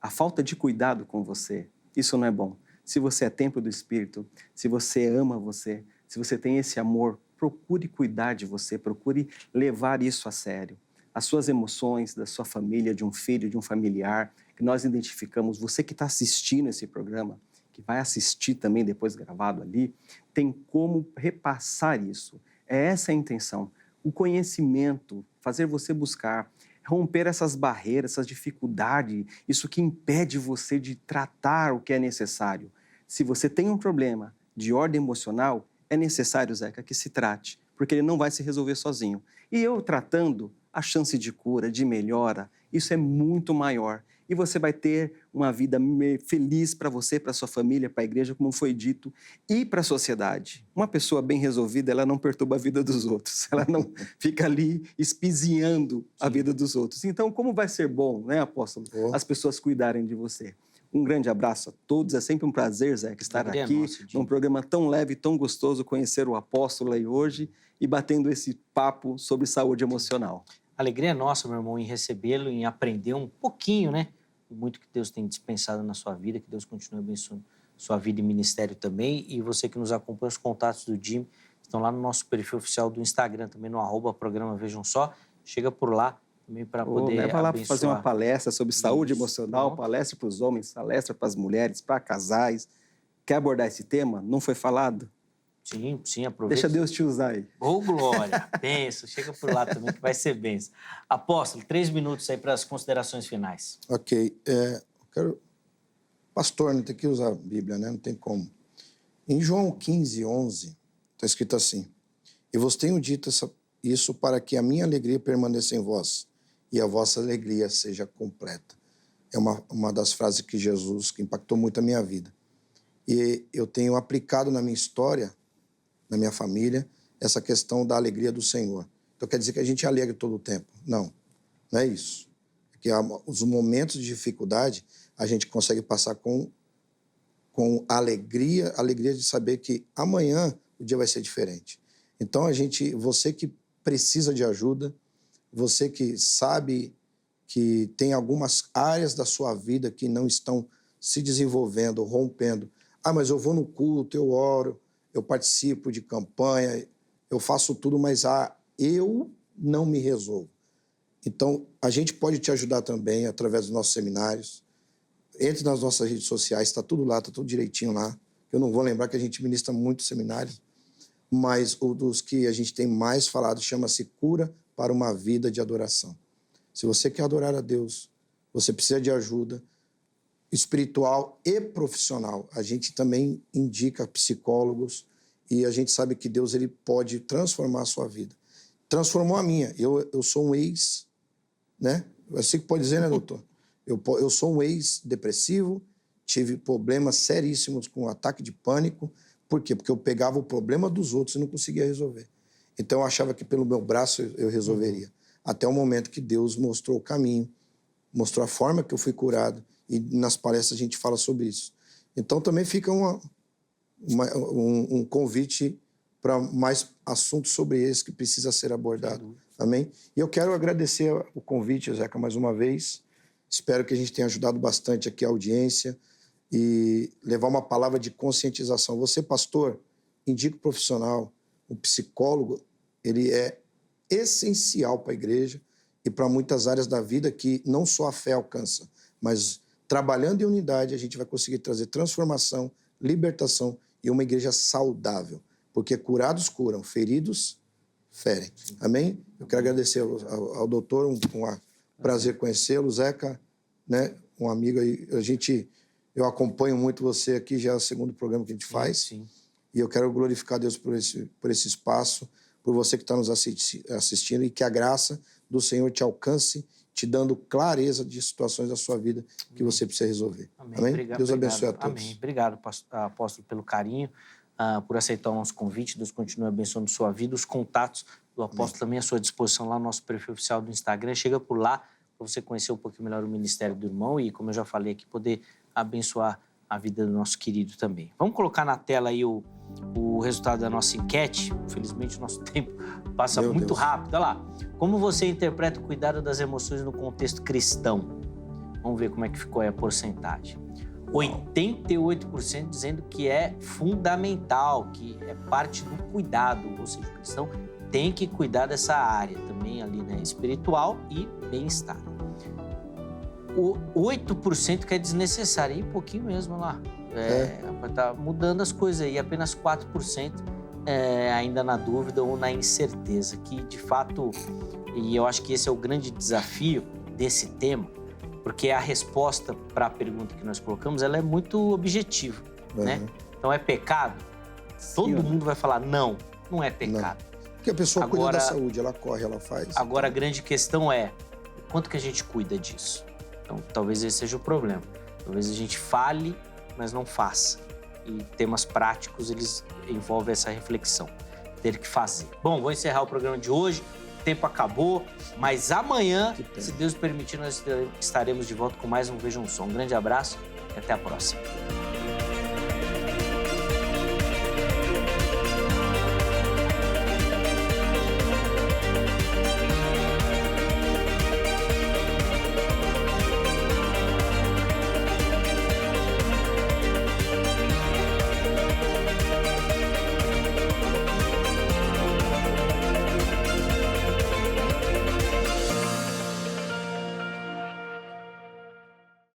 a falta de cuidado com você, isso não é bom. Se você é templo do Espírito, se você ama você, se você tem esse amor, procure cuidar de você, procure levar isso a sério. As suas emoções, da sua família, de um filho, de um familiar, que nós identificamos, você que está assistindo esse programa, que vai assistir também depois gravado ali, tem como repassar isso. É essa a intenção. O conhecimento, fazer você buscar, romper essas barreiras, essas dificuldades, isso que impede você de tratar o que é necessário. Se você tem um problema de ordem emocional, é necessário, Zeca, que se trate, porque ele não vai se resolver sozinho. E eu tratando, a chance de cura, de melhora, isso é muito maior. E você vai ter uma vida feliz para você, para sua família, para a igreja, como foi dito, e para a sociedade. Uma pessoa bem resolvida, ela não perturba a vida dos outros, ela não fica ali espiziando a vida dos outros. Então, como vai ser bom, né, apóstolo, as pessoas cuidarem de você? Um grande abraço a todos, é sempre um prazer, Zeca, estar aqui num programa tão leve, tão gostoso, conhecer o apóstolo aí hoje e batendo esse papo sobre saúde emocional. A alegria é nossa, meu irmão, em recebê-lo, em aprender um pouquinho, né? Muito que Deus tem dispensado na sua vida, que Deus continue abençoando sua vida e ministério também. E você que nos acompanha, os contatos do Jimmy estão lá no nosso perfil oficial do Instagram, também no @programa Vejam Só. Chega por lá também para poder leva lá abençoar. Para fazer uma palestra sobre saúde emocional, Pronto. palestra para os homens, palestra para as mulheres, para casais. Quer abordar esse tema? Não foi falado? Sim, aproveita. Deixa Deus te usar aí. Ô, glória, benção, chega por lá também que vai ser benção. Apóstolo, 3 minutos aí para as considerações finais. Ok, eu quero... Pastor, não tem que usar a Bíblia, né? Não tem como. Em João 15, 11, está escrito assim: E vos tenho dito isso para que a minha alegria permaneça em vós e a vossa alegria seja completa. É uma das frases que Jesus, que impactou muito a minha vida. E eu tenho aplicado na minha história, na minha família, essa questão da alegria do Senhor. Então quer dizer que a gente é alegre todo o tempo? Não, não é isso. Porque os momentos de dificuldade a gente consegue passar com alegria de saber que amanhã o dia vai ser diferente. Então você que precisa de ajuda, você que sabe que tem algumas áreas da sua vida que não estão se desenvolvendo, rompendo. Ah, mas eu vou no culto, eu oro, eu participo de campanha, eu faço tudo, mas eu não me resolvo. Então, a gente pode te ajudar também através dos nossos seminários. Entre nas nossas redes sociais, está tudo lá, está tudo direitinho lá. Eu não vou lembrar que a gente ministra muitos seminários, mas o dos que a gente tem mais falado chama-se Cura para uma Vida de Adoração. Se você quer adorar a Deus, você precisa de ajuda espiritual e profissional. A gente também indica psicólogos e a gente sabe que Deus ele pode transformar a sua vida. Transformou a minha. Eu sou um ex, né? Assim que pode dizer, né, doutor? Eu sou um ex-depressivo, tive problemas seríssimos com ataque de pânico. Por quê? Porque eu pegava o problema dos outros e não conseguia resolver. Então eu achava que pelo meu braço eu resolveria. Até o momento que Deus mostrou o caminho, mostrou a forma que eu fui curado. E nas palestras a gente fala sobre isso. Então também fica um convite para mais assuntos sobre esse que precisa ser abordado. Amém? E eu quero agradecer o convite, Zeca, mais uma vez. Espero que a gente tenha ajudado bastante aqui a audiência e levar uma palavra de conscientização. Você, pastor, indica o profissional, o psicólogo, ele é essencial para a igreja e para muitas áreas da vida que não só a fé alcança, mas trabalhando em unidade a gente vai conseguir trazer transformação, libertação e uma igreja saudável, porque curados curam, feridos ferem. Amém? Eu quero agradecer ao doutor, um prazer conhecê-lo, Zeca, né? Um amigo aí, eu acompanho muito você aqui, já é o segundo programa que a gente faz. Sim. E eu quero glorificar Deus por esse espaço, por você que está nos assistindo e que a graça do Senhor te alcance, te dando clareza de situações da sua vida que você precisa resolver. Amém? Deus abençoe a todos. Amém. Obrigado, apóstolo, pelo carinho, por aceitar o nosso convite. Deus continue abençoando sua vida. Os contatos do apóstolo também à sua disposição lá no nosso perfil oficial do Instagram. Chega por lá para você conhecer um pouquinho melhor o ministério do irmão e, como eu já falei aqui, poder abençoar a vida do nosso querido também. Vamos colocar na tela aí o resultado da nossa enquete. Infelizmente, o nosso tempo passa muito rápido. Olha lá. Como você interpreta o cuidado das emoções no contexto cristão? Vamos ver como é que ficou aí a porcentagem. 88% dizendo que é fundamental, que é parte do cuidado. Ou seja, o cristão tem que cuidar dessa área também ali, né? Espiritual e bem-estar. O 8% que é desnecessário, e pouquinho mesmo lá. Tá mudando as coisas aí, apenas 4% ainda na dúvida ou na incerteza, que de fato, e eu acho que esse é o grande desafio desse tema, porque a resposta para a pergunta que nós colocamos, ela é muito objetiva, né? Então, é pecado? Todo mundo vai falar, não é pecado. Não. Porque a pessoa cuida da saúde, ela corre, ela faz. Agora, a grande questão é, quanto que a gente cuida disso? Então, talvez esse seja o problema. Talvez a gente fale, mas não faça. E temas práticos, eles envolvem essa reflexão. Ter que fazer. Bom, vou encerrar o programa de hoje. O tempo acabou, mas amanhã, se Deus permitir, nós estaremos de volta com mais um Veja um Som. Um grande abraço e até a próxima.